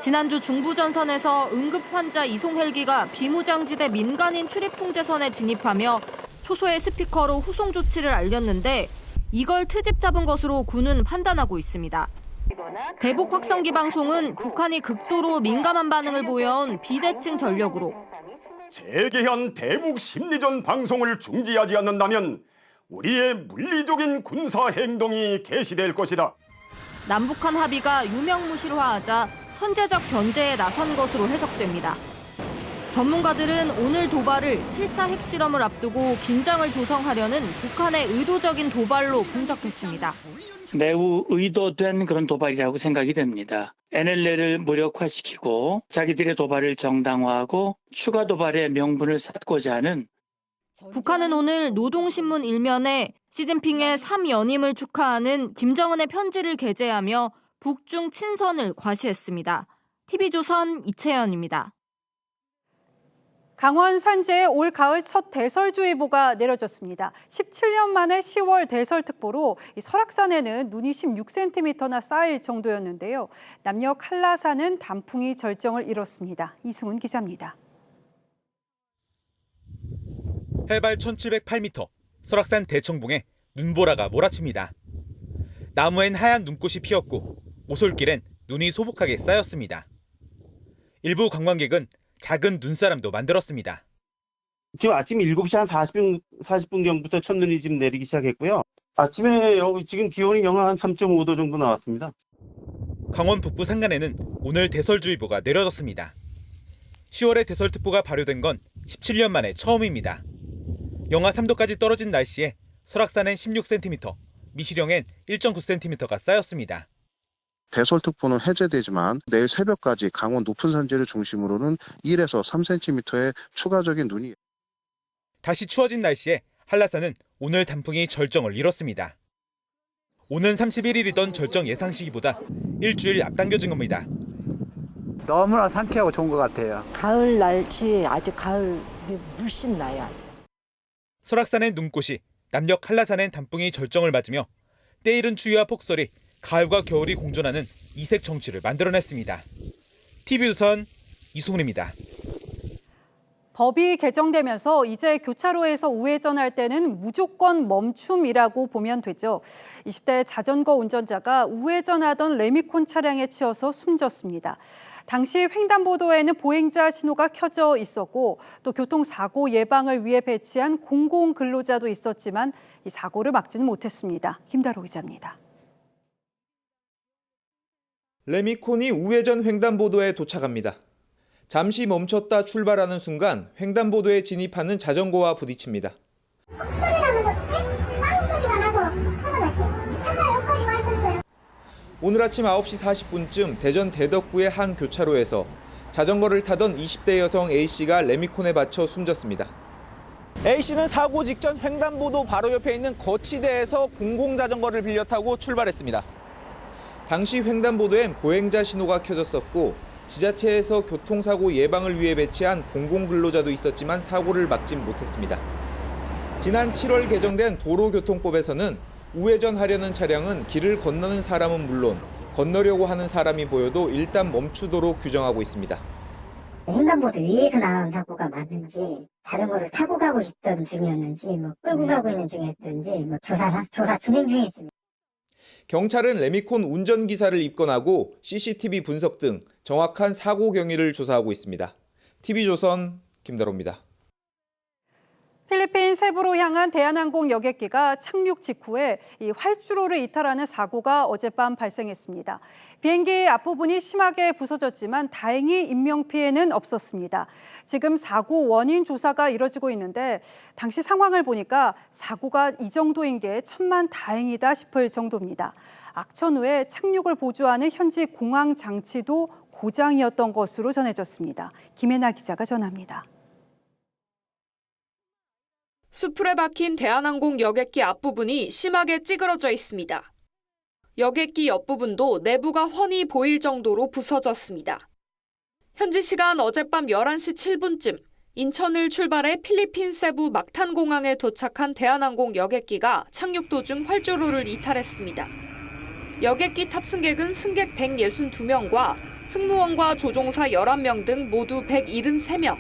S11: 지난주 중부전선에서 응급 환자 이송 헬기가 비무장지대 민간인 출입 통제선에 진입하며 초소의 스피커로 후송 조치를 알렸는데 이걸 트집 잡은 것으로 군은 판단하고 있습니다. 대북 확성기 방송은 북한이 극도로 민감한 반응을 보여온 비대칭 전력으로
S3: 재개한 대북 심리전 방송을 중지하지 않는다면 우리의 물리적인 군사 행동이 개시될 것이다.
S11: 남북한 합의가 유명무실화하자 선제적 견제에 나선 것으로 해석됩니다. 전문가들은 오늘 도발을 7차 핵실험을 앞두고 긴장을 조성하려는 북한의 의도적인 도발로 분석했습니다.
S4: 매우 의도된 그런 도발이라고 생각이 됩니다. NLL을 무력화시키고 자기들의 도발을 정당화하고 추가 도발의 명분을 쌓고자 하는
S11: 북한은 오늘 노동신문 일면에 시진핑의 3연임을 축하하는 김정은의 편지를 게재하며 북중 친선을 과시했습니다. TV조선 이채연입니다.
S5: 강원 산지에 올 가을 첫 대설주의보가 내려졌습니다. 17년 만에 10월 대설특보로 설악산에는 눈이 16cm나 쌓일 정도였는데요. 남녘 한라산은 단풍이 절정을 이뤘습니다. 이승훈 기자입니다.
S6: 해발 1708m, 설악산 대청봉에 눈보라가 몰아칩니다. 나무엔 하얀 눈꽃이 피었고 오솔길엔 눈이 소복하게 쌓였습니다. 일부 관광객은 작은 눈사람도 만들었습니다.
S7: 지금 아침 7시 한 40분 경부터 첫눈이 지금 내리기 시작했고요. 아침에 여기 지금 기온이 영하 한 3.5도 정도 나왔습니다.
S6: 강원 북부 산간에는 오늘 대설주의보가 내려졌습니다. 10월에 대설특보가 발효된 건 17년 만에 처음입니다. 영하 3도까지 떨어진 날씨에 설악산엔 16cm, 미시령엔 1.9cm가 쌓였습니다.
S8: 대설특보는 해제되지만 내일 새벽까지 강원 높은 산지를 중심으로는 1에서 3cm의 추가적인 눈이.
S6: 다시 추워진 날씨에 한라산은 오늘 단풍이 절정을 이뤘습니다. 오는 31일이던 절정 예상 시기보다 일주일 앞당겨진 겁니다.
S9: 너무나 상쾌하고 좋은 것 같아요.
S28: 가을 날씨 아주 가을 물씬 나요.
S6: 설악산엔 눈꽃이, 남녘 한라산엔 단풍이 절정을 맞으며 때이른 추위와 폭설이 가을과 겨울이 공존하는 이색 정취를 만들어냈습니다. TV조선 이승훈입니다.
S5: 법이 개정되면서 이제 교차로에서 우회전할 때는 무조건 멈춤이라고 보면 되죠. 20대 자전거 운전자가 우회전하던 레미콘 차량에 치여서 숨졌습니다. 당시 횡단보도에는 보행자 신호가 켜져 있었고 또 교통사고 예방을 위해 배치한 공공근로자도 있었지만 이 사고를 막지는 못했습니다. 김다로 기자입니다.
S29: 레미콘이 우회전 횡단보도에 도착합니다. 잠시 멈췄다 출발하는 순간 횡단보도에 진입하는 자전거와 부딪힙니다.
S23: 헉 소리 나면서 빵 소리가 나서 차가 났지. 차가 여기까지 와 있었어요.
S29: 오늘 아침 9시 40분쯤 대전 대덕구의 한 교차로에서 자전거를 타던 20대 여성 A씨가 레미콘에 받쳐 숨졌습니다. A씨는 사고 직전 횡단보도 바로 옆에 있는 거치대에서 공공자전거를 빌려 타고 출발했습니다. 당시 횡단보도엔 보행자 신호가 켜졌었고 지자체에서 교통사고 예방을 위해 배치한 공공근로자도 있었지만 사고를 막진 못했습니다. 지난 7월 개정된 도로교통법에서는 우회전하려는 차량은 길을 건너는 사람은 물론 건너려고 하는 사람이 보여도 일단 멈추도록 규정하고 있습니다.
S23: 횡단보도 위에서 나온 사고가 맞는지 자전거를 타고 가고 있던 중이었는지 끌고 가고 있는 중이었든지 조사 진행 중에 있습니다.
S29: 경찰은 레미콘 운전기사를 입건하고 CCTV 분석 등 정확한 사고 경위를 조사하고 있습니다. TV조선 김다로입니다.
S5: 필리핀 세부로 향한 대한항공 여객기가 착륙 직후에 이 활주로를 이탈하는 사고가 어젯밤 발생했습니다. 비행기 앞부분이 심하게 부서졌지만 다행히 인명피해는 없었습니다. 지금 사고 원인 조사가 이뤄지고 있는데 당시 상황을 보니까 사고가 이 정도인 게 천만다행이다 싶을 정도입니다. 악천 후에 착륙을 보조하는 현지 공항 장치도 고장이었던 것으로 전해졌습니다. 김혜나 기자가 전합니다.
S30: 수풀에 박힌 대한항공 여객기 앞부분이 심하게 찌그러져 있습니다. 여객기 옆부분도 내부가 훤히 보일 정도로 부서졌습니다. 현지 시간 어젯밤 11시 7분쯤 인천을 출발해 필리핀 세부 막탄 공항에 도착한 대한항공 여객기가 착륙 도중 활주로를 이탈했습니다. 여객기 탑승객은 승객 162명과 승무원과 조종사 11명 등 모두 173명.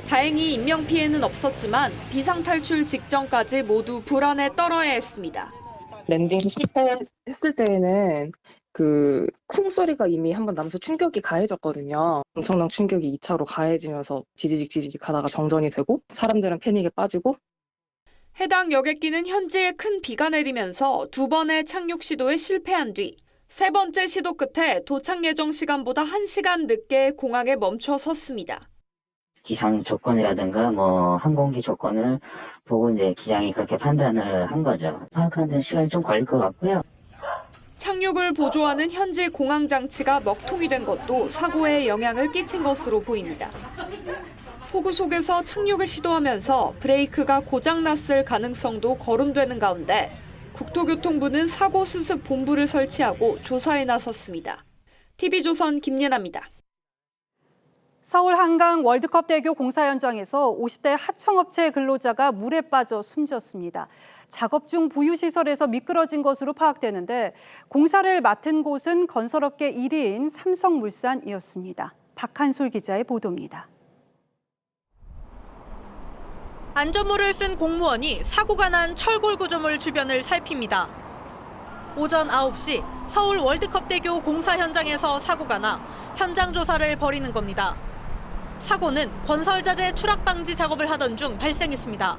S30: 다행히 인명피해는 없었지만 비상탈출 직전까지 모두 불안에 떨어야 했습니다.
S10: 랜딩 실패했을 때에는 그 쿵 소리가 이미 한번 나면서 충격이 가해졌거든요. 엄청난 충격이 2차로 가해지면서 지지직 하다가 정전이 되고 사람들은 패닉에 빠지고.
S30: 해당 여객기는 현지에 큰 비가 내리면서 2번의 착륙 시도에 실패한 뒤 3번째 시도 끝에 도착 예정 시간보다 1시간 늦게 공항에 멈춰 섰습니다.
S12: 기상 조건이라든가 항공기 조건을 보고 이제 기장이 그렇게 판단을 한 거죠. 파악하는 데 시간이 좀 걸릴 것 같고요.
S30: 착륙을 보조하는 현지 공항 장치가 먹통이 된 것도 사고에 영향을 끼친 것으로 보입니다. 폭우 속에서 착륙을 시도하면서 브레이크가 고장났을 가능성도 거론되는 가운데 국토교통부는 사고 수습 본부를 설치하고 조사에 나섰습니다. TV조선 김예나입니다.
S5: 서울 한강 월드컵대교 공사 현장에서 50대 하청업체 근로자가 물에 빠져 숨졌습니다. 작업 중 부유시설에서 미끄러진 것으로 파악되는데 공사를 맡은 곳은 건설업계 1위인 삼성물산이었습니다. 박한솔 기자의 보도입니다.
S13: 안전모를 쓴 공무원이 사고가 난 철골 구조물 주변을 살핍니다. 오전 9시 서울 월드컵대교 공사 현장에서 사고가 나 현장 조사를 벌이는 겁니다. 사고는 건설자재 추락 방지 작업을 하던 중 발생했습니다.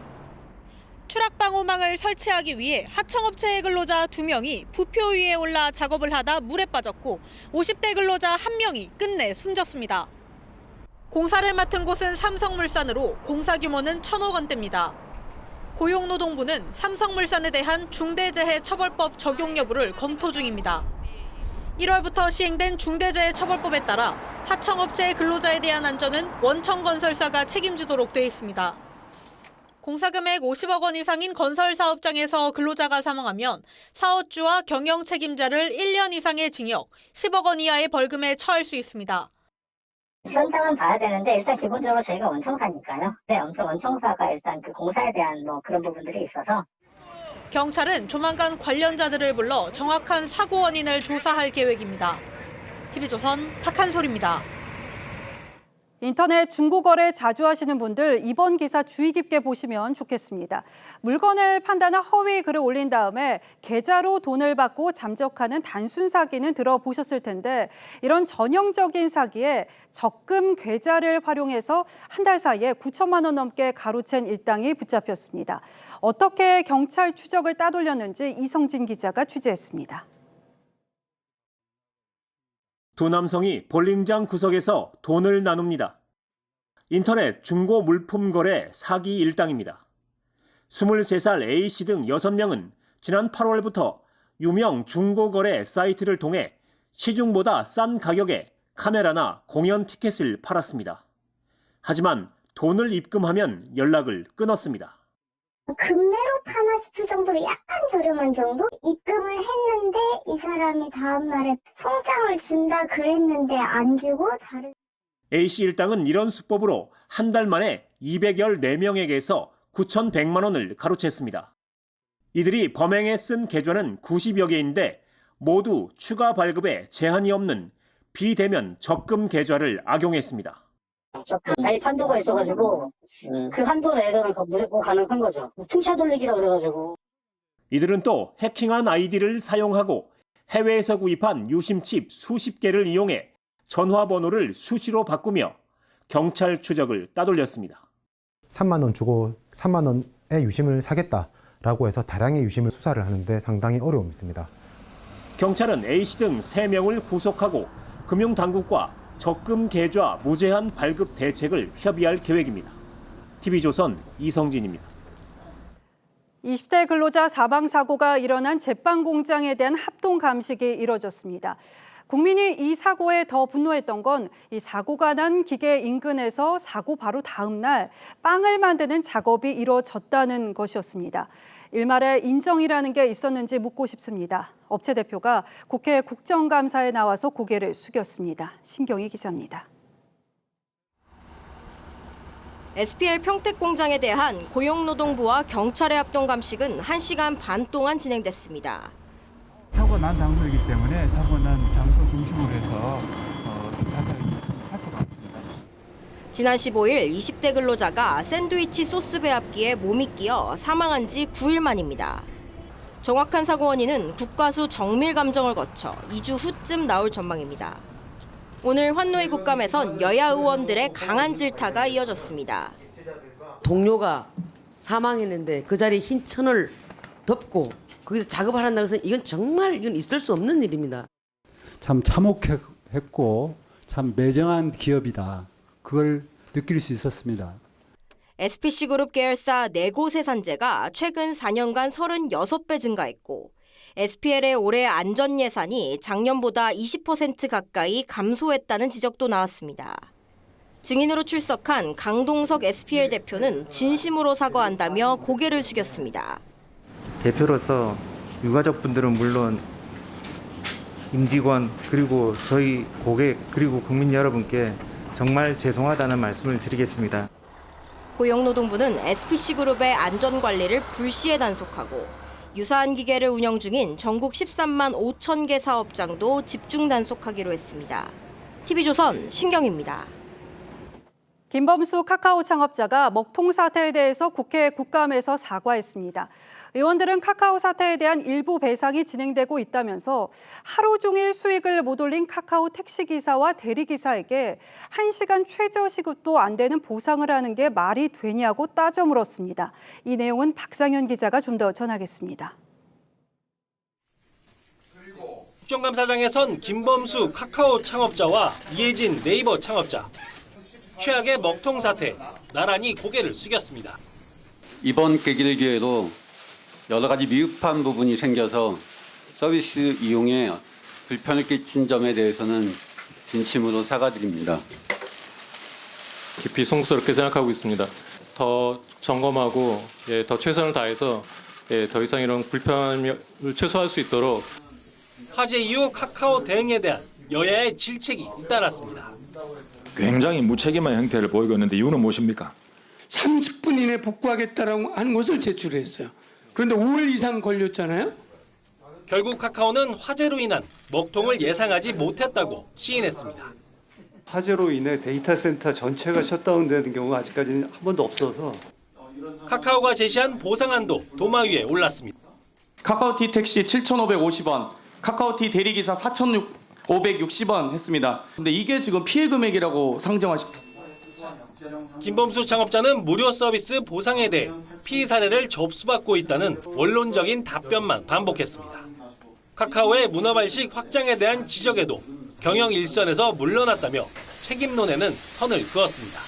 S13: 추락 방호망을 설치하기 위해 하청업체의 근로자 2명이 부표 위에 올라 작업을 하다 물에 빠졌고 50대 근로자 1명이 끝내 숨졌습니다. 공사를 맡은 곳은 삼성물산으로 공사 규모는 1,000억 원대입니다. 고용노동부는 삼성물산에 대한 중대재해처벌법 적용 여부를 검토 중입니다. 1월부터 시행된 중대재해처벌법에 따라 하청업체의 근로자에 대한 안전은 원청건설사가 책임지도록 되어 있습니다. 공사 금액 50억 원 이상인 건설 사업장에서 근로자가 사망하면 사업주와 경영 책임자를 1년 이상의 징역, 10억 원 이하의 벌금에 처할 수 있습니다.
S23: 현장은 봐야 되는데 일단 기본적으로 저희가 원청사니까요. 네, 원청사가 일단 그 공사에 대한 그런 부분들이 있어서
S13: 경찰은 조만간 관련자들을 불러 정확한 사고 원인을 조사할 계획입니다. TV조선 박한솔입니다.
S5: 인터넷 중고거래 자주 하시는 분들 이번 기사 주의 깊게 보시면 좋겠습니다. 물건을 판단한 허위 글을 올린 다음에 계좌로 돈을 받고 잠적하는 단순 사기는 들어보셨을 텐데 이런 전형적인 사기에 적금 계좌를 활용해서 한 달 사이에 9천만 원 넘게 가로챈 일당이 붙잡혔습니다. 어떻게 경찰 추적을 따돌렸는지 이성진 기자가 취재했습니다.
S14: 두 남성이 볼링장 구석에서 돈을 나눕니다. 인터넷 중고 물품 거래 사기 일당입니다. 23살 A씨 등 6명은 지난 8월부터 유명 중고 거래 사이트를 통해 시중보다 싼 가격에 카메라나 공연 티켓을 팔았습니다. 하지만 돈을 입금하면 연락을 끊었습니다.
S23: 금매로 파나 싶을 정도로 약간 저렴한 정도? 입금을 했는데 이 사람이 다음날에 송장을 준다 그랬는데 안 주고 다른
S14: A씨 일당은 이런 수법으로 한 달 만에 214명에게서 9,100만 원을 가로챘습니다. 이들이 범행에 쓴 계좌는 90여 개인데 모두 추가 발급에 제한이 없는 비대면 적금 계좌를 악용했습니다.
S15: 적금 가입 한도가 있어가지고 그 한도 내에서는 무조건 가능한 거죠. 풍차 돌리기라 그래가지고.
S14: 이들은 또 해킹한 아이디를 사용하고 해외에서 구입한 유심칩 수십 개를 이용해 전화번호를 수시로 바꾸며 경찰 추적을 따돌렸습니다.
S16: 3만 원 주고 3만 원의 유심을 사겠다라고 해서 다량의 유심을 수사를 하는데 상당히 어려움이 있습니다.
S14: 경찰은 A씨 등 3명을 구속하고 금융당국과 적금 계좌 무제한 발급 대책을 협의할 계획입니다. TV조선 이성진입니다.
S5: 20대 근로자 사망 사고가 일어난 제빵 공장에 대한 합동 감식이 이뤄졌습니다. 국민이 이 사고에 더 분노했던 건 이 사고가 난 기계 인근에서 사고 바로 다음 날 빵을 만드는 작업이 이루어졌다는 것이었습니다. 일말의 인정이라는 게 있었는지 묻고 싶습니다. 업체 대표가 국회 국정감사에 나와서 고개를 숙였습니다. 신경희 기자입니다.
S1: SPL 평택 공장에 대한 고용노동부와 경찰의 합동 감식은 1시간 반 동안 진행됐습니다.
S17: 타고난 장소이기 때문에 타고난 장소 중심으로 해서 자세히 살펴봤습니다.
S1: 지난 15일 20대 근로자가 샌드위치 소스 배합기에 몸이 끼어 사망한 지 9일 만입니다. 정확한 사고 원인은 국과수 정밀 감정을 거쳐 2주 후쯤 나올 전망입니다. 오늘 환노위 국감에선 여야 의원들의 강한 질타가 이어졌습니다.
S18: 동료가 사망했는데 그 자리에 흰 천을 덮고 거기서 작업을 한다고 해서 이건 있을 수 없는 일입니다.
S19: 참 참혹했고 참 매정한 기업이다. 그걸 느낄 수 있었습니다.
S1: SPC그룹 계열사 4곳의 산재가 최근 4년간 36배 증가했고 SPL의 올해 안전 예산이 작년보다 20% 가까이 감소했다는 지적도 나왔습니다. 증인으로 출석한 강동석 SPL 대표는 진심으로 사과한다며 고개를 숙였습니다.
S20: 대표로서 유가족분들은 물론 임직원 그리고 저희 고객 그리고 국민 여러분께 정말 죄송하다는 말씀을 드리겠습니다.
S1: 고용노동부는 SPC그룹의 안전관리를 불시에 단속하고 유사한 기계를 운영 중인 전국 13만 5천 개 사업장도 집중 단속하기로 했습니다. TV조선 신경입니다.
S5: 김범수 카카오 창업자가 먹통 사태에 대해서 국회 국감에서 사과했습니다. 의원들은 카카오 사태에 대한 일부 배상이 진행되고 있다면서 하루 종일 수익을 못 올린 카카오 택시기사와 대리기사에게 1시간 최저시급도 안 되는 보상을 하는 게 말이 되냐고 따져 물었습니다. 이 내용은 박상현 기자가 좀 더 전하겠습니다.
S21: 국정감사장에선 김범수 카카오 창업자와 이혜진 네이버 창업자, 최악의 먹통 사태, 나란히 고개를 숙였습니다.
S22: 이번 계기를 기회로 여러 가지 미흡한 부분이 생겨서 서비스 이용에 불편을 끼친 점에 대해서는 진심으로 사과드립니다.
S24: 깊이 송구스럽게 생각하고 있습니다. 더 점검하고 더 최선을 다해서 더 이상 이런 불편을 최소화할 수 있도록.
S21: 화재 이후 카카오 대응에 대한 여야의 질책이 잇따랐습니다.
S26: 굉장히 무책임한 형태를 보이고 있는데 이유는 무엇입니까?
S27: 30분 이내 복구하겠다라고 하는 것을 제출했어요. 그런데 5일 이상 걸렸잖아요.
S21: 결국 카카오는 화재로 인한 먹통을 예상하지 못했다고 시인했습니다.
S31: 화재로 인해 데이터 센터 전체가 셧다운되는 경우가 아직까지는 한 번도 없어서
S21: 카카오가 제시한 보상안도 도마 위에 올랐습니다.
S32: 카카오티 택시 7,550원, 카카오티 대리기사 4,560원 했습니다. 근데 이게 지금 피해 금액이라고 상정하십니까?
S21: 김범수 창업자는 무료 서비스 보상에 대해 피의 사례를 접수받고 있다는 원론적인 답변만 반복했습니다. 카카오의 문화발식 확장에 대한 지적에도 경영 일선에서 물러났다며 책임론에는 선을 그었습니다.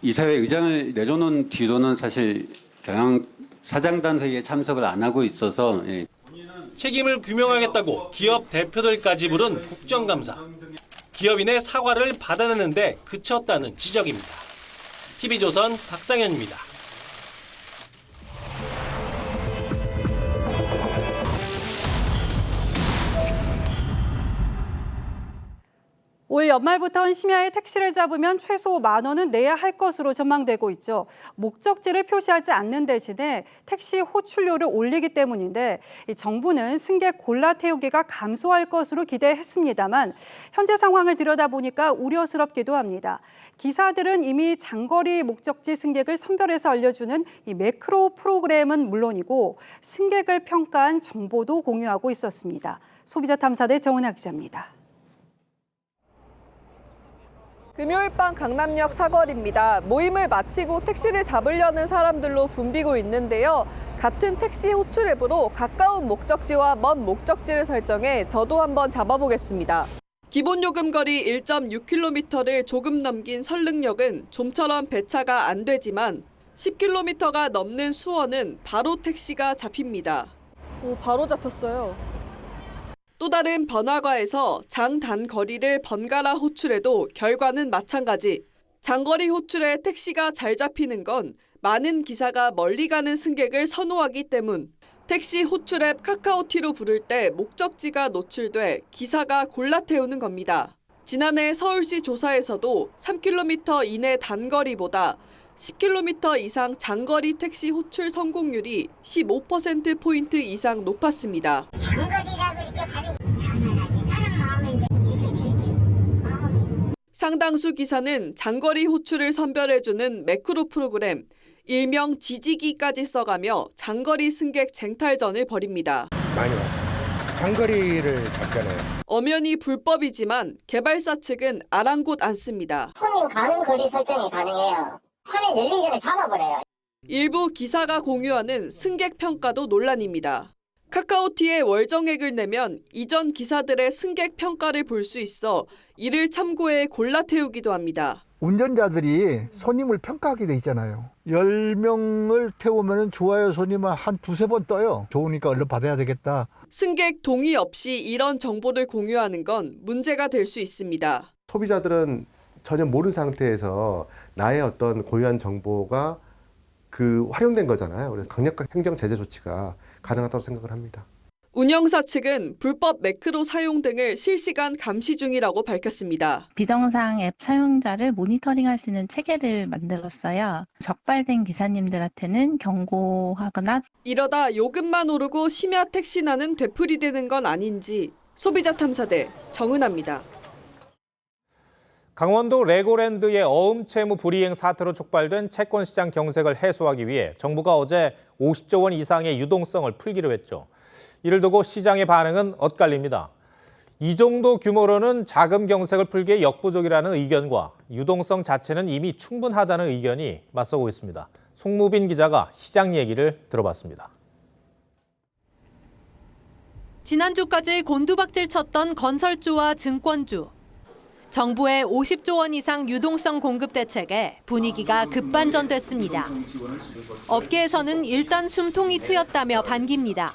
S22: 이사회 의장을 내려놓은 뒤로는 사실 경영 사장단 회의에 참석을 안 하고 있어서
S21: 책임을 규명하겠다고 기업 대표들까지 부른 국정감사. 기업인의 사과를 받아내는데 그쳤다는 지적입니다. TV조선 박상현입니다.
S5: 올 연말부터 심야에 택시를 잡으면 최소 10,000원은 내야 할 것으로 전망되고 있죠. 목적지를 표시하지 않는 대신에 택시 호출료를 올리기 때문인데 정부는 승객 골라 태우기가 감소할 것으로 기대했습니다만 현재 상황을 들여다보니까 우려스럽기도 합니다. 기사들은 이미 장거리 목적지 승객을 선별해서 알려주는 이 매크로 프로그램은 물론이고 승객을 평가한 정보도 공유하고 있었습니다. 소비자탐사대 정은하 기자입니다.
S33: 금요일 밤 강남역 사거리입니다. 모임을 마치고 택시를 잡으려는 사람들로 붐비고 있는데요. 같은 택시 호출 앱으로 가까운 목적지와 먼 목적지를 설정해 저도 한번 잡아보겠습니다. 기본 요금 거리 1.6km를 조금 넘긴 설릉역은 좀처럼 배차가 안 되지만 10km가 넘는 수원은 바로 택시가 잡힙니다. 오, 바로 잡혔어요. 또 다른 번화가에서 장단 거리를 번갈아 호출해도 결과는 마찬가지. 장거리 호출에 택시가 잘 잡히는 건 많은 기사가 멀리 가는 승객을 선호하기 때문. 택시 호출 앱 카카오티로 부를 때 목적지가 노출돼 기사가 골라 태우는 겁니다. 지난해 서울시 조사에서도 3km 이내 단거리보다 10km 이상 장거리 택시 호출 성공률이 15%포인트 이상 높았습니다.
S23: 장거리라 그렇게 가는 당연하지. 사람 마음인데 이렇게 되지. 마음이.
S33: 상당수 기사는 장거리 호출을 선별해주는 매크로 프로그램, 일명 지지기까지 써가며 장거리 승객 쟁탈전을 벌입니다.
S2: 많이 와요. 장거리를 잡잖아요.
S33: 엄연히 불법이지만 개발사 측은 아랑곳 않습니다.
S23: 손님 가는 거리 설정이 가능해요. 화면 열리기 전에 잡아버려요.
S33: 일부 기사가 공유하는 승객 평가도 논란입니다. 카카오티에 월정액을 내면 이전 기사들의 승객 평가를 볼 수 있어 이를 참고해 골라 태우기도 합니다.
S3: 운전자들이 손님을 평가하게 돼 있잖아요. 10명을 태우면 좋아요 손님은 한 두세 번 떠요. 좋으니까 얼른 받아야 되겠다.
S33: 승객 동의 없이 이런 정보를 공유하는 건 문제가 될 수 있습니다.
S4: 소비자들은 전혀 모르는 상태에서 나의 어떤 고유한 정보가 활용된 거잖아요. 그래서 강력한 행정 제재 조치가 가능하다고 생각을 합니다.
S33: 운영사 측은 불법 매크로 사용 등을 실시간 감시 중이라고 밝혔습니다.
S6: 비정상 앱 사용자를 모니터링할 수 있는 체계를 만들었어요. 적발된 기사님들한테는 경고하거나
S33: 이러다 요금만 오르고 심야 택시난은 되풀이되는 건 아닌지 소비자 탐사대 정은아입니다.
S7: 강원도 레고랜드의 어음 채무 불이행 사태로 촉발된 채권시장 경색을 해소하기 위해 정부가 어제 50조 원 이상의 유동성을 풀기로 했죠. 이를 두고 시장의 반응은 엇갈립니다. 이 정도 규모로는 자금 경색을 풀기에 역부족이라는 의견과 유동성 자체는 이미 충분하다는 의견이 맞서고 있습니다. 송무빈 기자가 시장 얘기를 들어봤습니다.
S8: 지난주까지 곤두박질 쳤던 건설주와 증권주. 정부의 50조 원 이상 유동성 공급 대책에 분위기가 급반전됐습니다. 업계에서는 일단 숨통이 트였다며 반깁니다.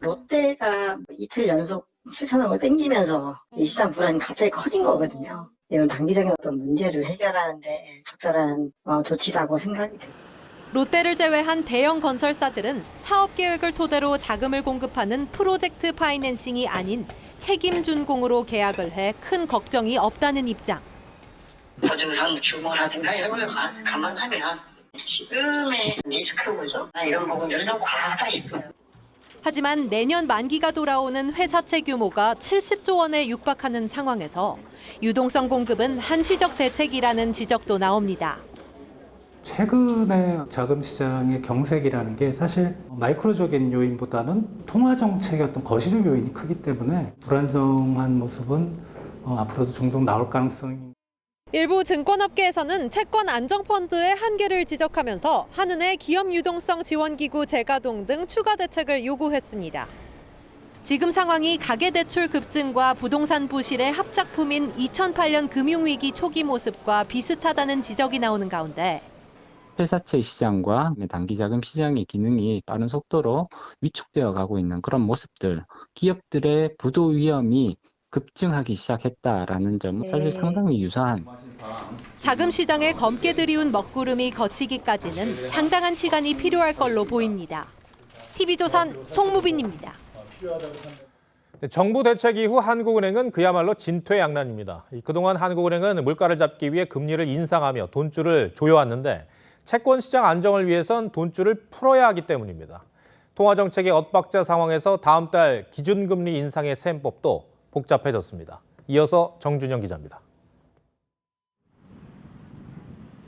S15: 롯데가 이틀 연속 7천억을 땡기면서 이 시장 불안이 갑자기 커진 거거든요. 이건 단기적인 어떤 문제를 해결하는데 적절한 조치라고 생각이 듭니다.
S8: 롯데를 제외한 대형 건설사들은 사업 계획을 토대로 자금을 공급하는 프로젝트 파이낸싱이 아닌 책임 준공으로 계약을 해 큰 걱정이 없다는 입장.
S15: 보증상 규모라든가 이런 걸 감안하면 지금의 리스크 구조 이런 부분들은 좀 과하다 싶어요.
S8: 하지만 내년 만기가 돌아오는 회사채 규모가 70조 원에 육박하는 상황에서 유동성 공급은 한시적 대책이라는 지적도 나옵니다.
S17: 최근에 자금 시장의 경색이라는 게 사실 마이크로적인 요인보다는 통화 정책의 어떤 거시적 요인이 크기 때문에 불안정한 모습은 앞으로도 종종 나올 가능성이.
S8: 일부 증권업계에서는 채권 안정펀드의 한계를 지적하면서 한은의 기업 유동성 지원기구 재가동 등 추가 대책을 요구했습니다. 지금 상황이 가계대출 급증과 부동산 부실의 합작품인 2008년 금융위기 초기 모습과 비슷하다는 지적이 나오는 가운데
S9: 회사채 시장과 단기자금 시장의 기능이 빠른 속도로 위축되어 가고 있는 그런 모습들, 기업들의 부도 위험이 급증하기 시작했다라는 점은 사실 상당히 유사한.
S8: 자금 시장에 검게 들이운 먹구름이 걷히기까지는 상당한 시간이 필요할 걸로 보입니다. TV조선 송무빈입니다.
S7: 정부 대책 이후 한국은행은 그야말로 진퇴양난입니다. 그동안 한국은행은 물가를 잡기 위해 금리를 인상하며 돈줄을 조여왔는데 채권 시장 안정을 위해선 돈줄을 풀어야 하기 때문입니다. 통화정책의 엇박자 상황에서 다음 달 기준금리 인상의 셈법도 복잡해졌습니다. 이어서 정준영 기자입니다.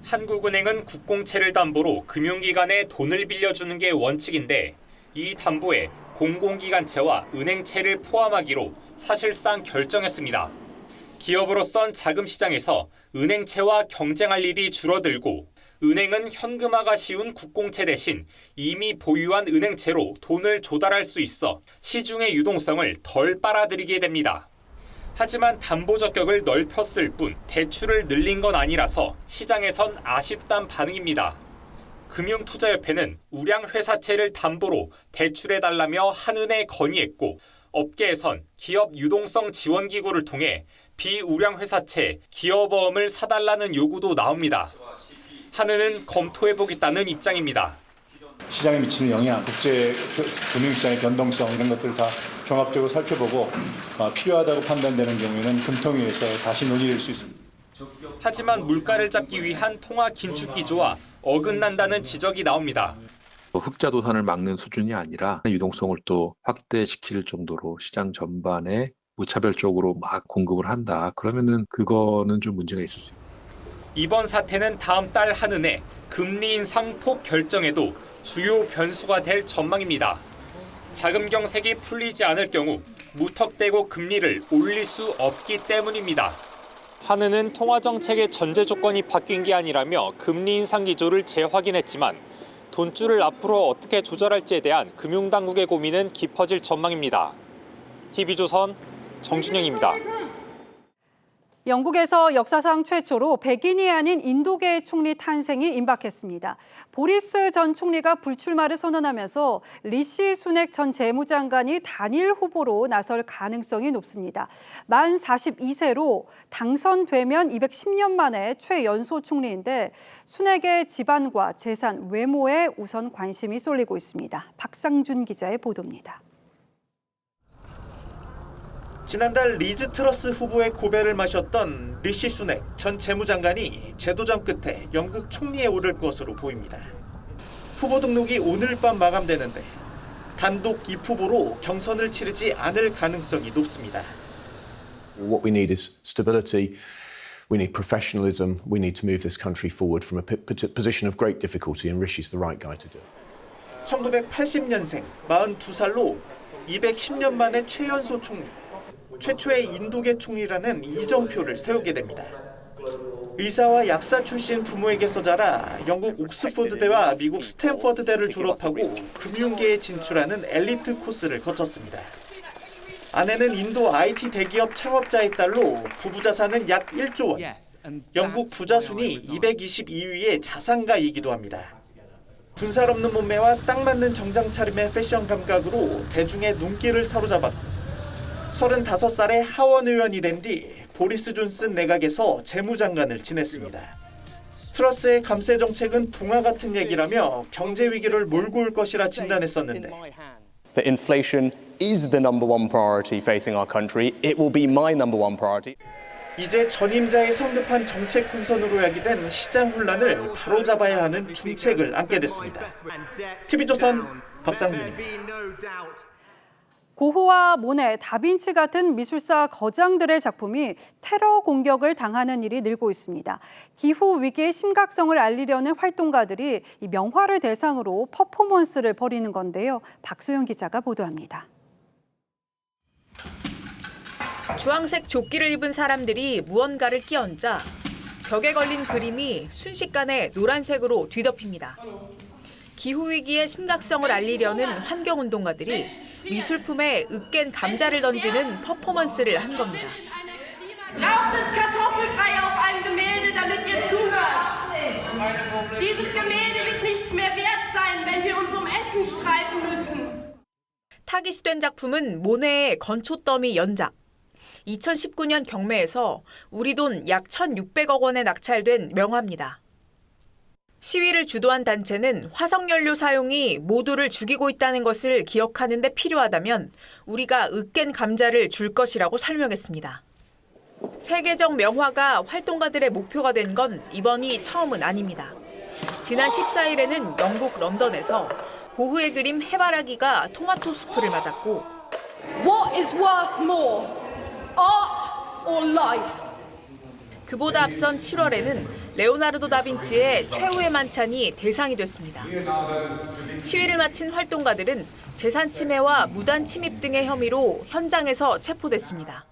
S10: 한국은행은 국공채를 담보로 금융기관에 돈을 빌려주는 게 원칙인데 이 담보에 공공기관채와 은행채를 포함하기로 사실상 결정했습니다. 기업으로선 자금시장에서 은행채와 경쟁할 일이 줄어들고 은행은 현금화가 쉬운 국공채 대신 이미 보유한 은행채로 돈을 조달할 수 있어 시중의 유동성을 덜 빨아들이게 됩니다. 하지만 담보 적격을 넓혔을 뿐 대출을 늘린 건 아니라서 시장에선 아쉽단 반응입니다. 금융투자협회는 우량 회사채를 담보로 대출해달라며 한은에 건의했고 업계에선 기업 유동성 지원기구를 통해 비우량 회사채 기업어음을 사달라는 요구도 나옵니다. 한은은 검토해보겠다는 입장입니다.
S11: 시장에 미치는 영향, 국제 금융시장의 변동성 이런 것들을 다 종합적으로 살펴보고 필요하다고 판단되는 경우에는 금통위에서 다시 논의될 수 있습니다.
S10: 하지만 물가를 잡기 위한 통화 긴축 기조와 어긋난다는 지적이 나옵니다.
S1: 흑자 도산을 막는 수준이 아니라 유동성을 또 확대시킬 정도로 시장 전반에 무차별적으로 막 공급을 한다. 그러면은 그거는 좀 문제가 있을 수 있습니다.
S10: 이번 사태는 다음 달 한은에 금리 인상 폭 결정에도 주요 변수가 될 전망입니다. 자금 경색이 풀리지 않을 경우 무턱대고 금리를 올릴 수 없기 때문입니다. 한은은 통화 정책의 전제 조건이 바뀐 게 아니라며 금리 인상 기조를 재확인했지만 돈줄을 앞으로 어떻게 조절할지에 대한 금융당국의 고민은 깊어질 전망입니다. TV조선 정준영입니다.
S5: 영국에서 역사상 최초로 백인이 아닌 인도계 총리 탄생이 임박했습니다. 보리스 전 총리가 불출마를 선언하면서 리시 수넥 전 재무장관이 단일 후보로 나설 가능성이 높습니다. 만 42세로 당선되면 210년 만에 최연소 총리인데 수넥의 집안과 재산, 외모에 우선 관심이 쏠리고 있습니다. 박상준 기자의 보도입니다.
S12: 지난달 리즈 트러스 후보의 고배를 마셨던 리시 수넥 전 재무장관이 재도전 끝에 영국 총리에 오를 것으로 보입니다. 후보 등록이 오늘 밤 마감되는데 단독 입후보로 경선을 치르지 않을 가능성이 높습니다.
S13: What we need is stability. We need professionalism. We need to move this country forward from a position of great difficulty, and Rishi's the right guy to do it.
S12: 1980년생 42살로 210년 만에 최연소 총리. 최초의 인도계 총리라는 이정표를 세우게 됩니다. 의사와 약사 출신 부모에게서 자라 영국 옥스퍼드대와 미국 스탠퍼드대를 졸업하고 금융계에 진출하는 엘리트 코스를 거쳤습니다. 아내는 인도 IT 대기업 창업자의 딸로 부부 자산은 약 1조 원, 영국 부자 순위 222위의 자산가이기도 합니다. 군살 없는 몸매와 딱 맞는 정장 차림의 패션 감각으로 대중의 눈길을 사로잡았고 35살에 하원 의원이 된 뒤 보리스 존슨 내각에서 재무장관을 지냈습니다. 트러스의 감세 정책은 동화 같은 얘기라며 경제 위기를 몰고 올 것이라 진단했었는데
S14: That inflation is the number one priority facing our country. It will be my number one priority.
S12: 이제 전임자의 성급한 정책 혼선으로 야기된 시장 혼란을 바로잡아야 하는 중책을 안게 됐습니다. TV조선 박상준입니다.
S5: 고흐와 모네, 다빈치 같은 미술사 거장들의 작품이 테러 공격을 당하는 일이 늘고 있습니다. 기후 위기의 심각성을 알리려는 활동가들이 이 명화를 대상으로 퍼포먼스를 벌이는 건데요. 박소영 기자가 보도합니다.
S16: 주황색 조끼를 입은 사람들이 무언가를 끼얹자 벽에 걸린 그림이 순식간에 노란색으로 뒤덮입니다. 기후위기의 심각성을 알리려는 환경운동가들이 미술품에 으깬 감자를 던지는 퍼포먼스를 한 겁니다.
S18: Raucht es Kartoffelbrei auf einem Gemälde, damit ihr zuhört. Dieses Gemälde wird nichts mehr wert sein, wenn wir uns um Essen streiten müssen.
S16: 타깃이 된 작품은 모네의 건초더미 연작. 2019년 경매에서 우리 돈 약 1,600억 원에 낙찰된 명화입니다. 시위를 주도한 단체는 화석연료 사용이 모두를 죽이고 있다는 것을 기억하는 데 필요하다면 우리가 으깬 감자를 줄 것이라고 설명했습니다. 세계적 명화가 활동가들의 목표가 된 건 이번이 처음은 아닙니다. 지난 14일에는 영국 런던에서 고흐의 그림 해바라기가 토마토 수프를 맞았고
S18: What is worth more? Art or life?
S16: 그보다 앞선 7월에는 레오나르도 다빈치의 최후의 만찬이 대상이 됐습니다. 시위를 마친 활동가들은 재산 침해와 무단 침입 등의 혐의로 현장에서 체포됐습니다.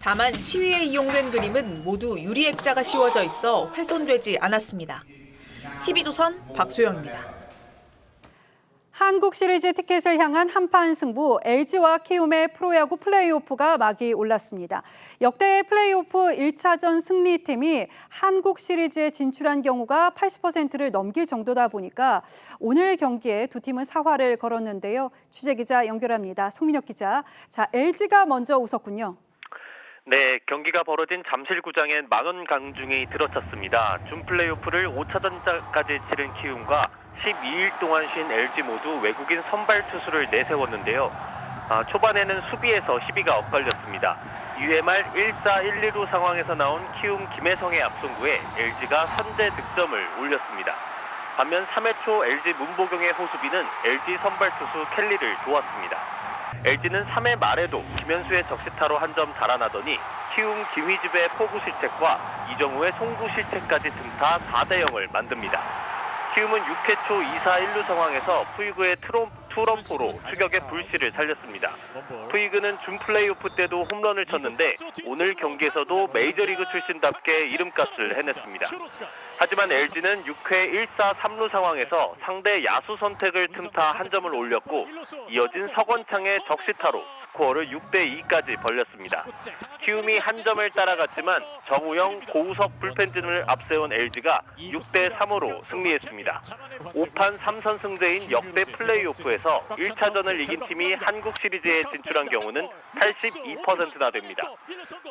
S16: 다만 시위에 이용된 그림은 모두 유리액자가 씌워져 있어 훼손되지 않았습니다. TV조선 박소영입니다.
S5: 한국 시리즈 티켓을 향한 한판 승부, LG와 키움의 프로야구 플레이오프가 막이 올랐습니다. 역대 플레이오프 1차전 승리팀이 한국 시리즈에 진출한 경우가 80%를 넘길 정도다 보니까 오늘 경기에 두 팀은 사활을 걸었는데요. 취재기자 연결합니다. 송민혁 기자. 자, LG가 먼저 웃었군요.
S19: 네, 경기가 벌어진 잠실구장엔 만원 강중이 들어찼습니다. 준 플레이오프를 5차전까지 치른 키움과 12일 동안 쉰 LG 모두 외국인 선발 투수를 내세웠는데요. 초반에는 수비에서 시비가 엇갈렸습니다. 2회 말 1사 1-2루 상황에서 나온 키움 김혜성의 앞송구에 LG가 선제 득점을 올렸습니다. 반면 3회 초 LG 문보경의 호수비는 LG 선발 투수 켈리를 도왔습니다. LG는 3회 말에도 김현수의 적시타로 한 점 달아나더니 키움 김희집의 포구 실책과 이정우의 송구 실책까지 등타 4대0을 만듭니다. 키움은 6회 초 2사 1루 상황에서 푸이그의 투런포로 추격의 불씨를 살렸습니다. 푸이그는 준 플레이오프 때도 홈런을 쳤는데 오늘 경기에서도 메이저리그 출신답게 이름값을 해냈습니다. 하지만 LG는 6회 1사 3루 상황에서 상대 야수 선택을 틈타 한 점을 올렸고 이어진 서건창의 적시타로 스코어를 6대2까지 벌렸습니다. 키움이 한 점을 따라갔지만 정우영, 고우석 불펜진을 앞세운 LG가 6대3으로 승리했습니다. 5판 3선 승제인 역대 플레이오프에서 1차전을 이긴 팀이 한국 시리즈에 진출한 경우는 82%나 됩니다.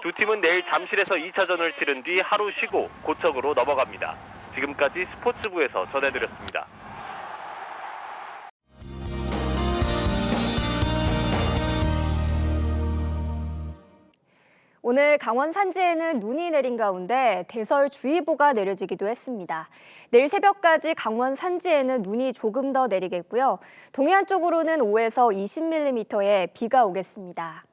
S19: 두 팀은 내일 잠실에서 2차전을 치른 뒤 하루 쉬고 고척으로 넘어갑니다. 지금까지 스포츠부에서 전해드렸습니다.
S2: 오늘 강원 산지에는 눈이 내린 가운데 대설주의보가 내려지기도 했습니다. 내일 새벽까지 강원 산지에는 눈이 조금 더 내리겠고요. 동해안 쪽으로는 5에서 20mm의 비가 오겠습니다.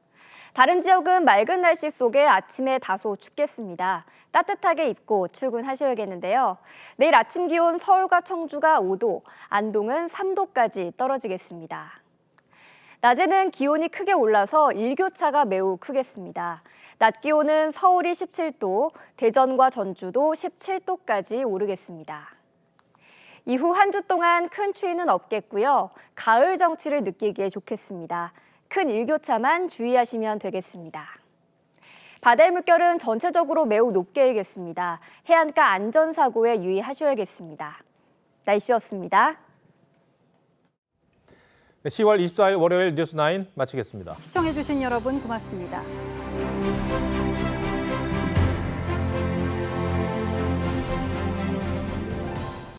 S2: 다른 지역은 맑은 날씨 속에 아침에 다소 춥겠습니다. 따뜻하게 입고 출근하셔야겠는데요. 내일 아침 기온 서울과 청주가 5도, 안동은 3도까지 떨어지겠습니다. 낮에는 기온이 크게 올라서 일교차가 매우 크겠습니다. 낮 기온은 서울이 17도, 대전과 전주도 17도까지 오르겠습니다. 이후 한 주 동안 큰 추위는 없겠고요. 가을 정취를 느끼기에 좋겠습니다. 큰 일교차만 주의하시면 되겠습니다. 바다의 물결은 전체적으로 매우 높게 일겠습니다. 해안가 안전사고에 유의하셔야겠습니다. 날씨였습니다.
S7: 10월 24일 월요일 뉴스9 마치겠습니다.
S5: 시청해주신 여러분 고맙습니다.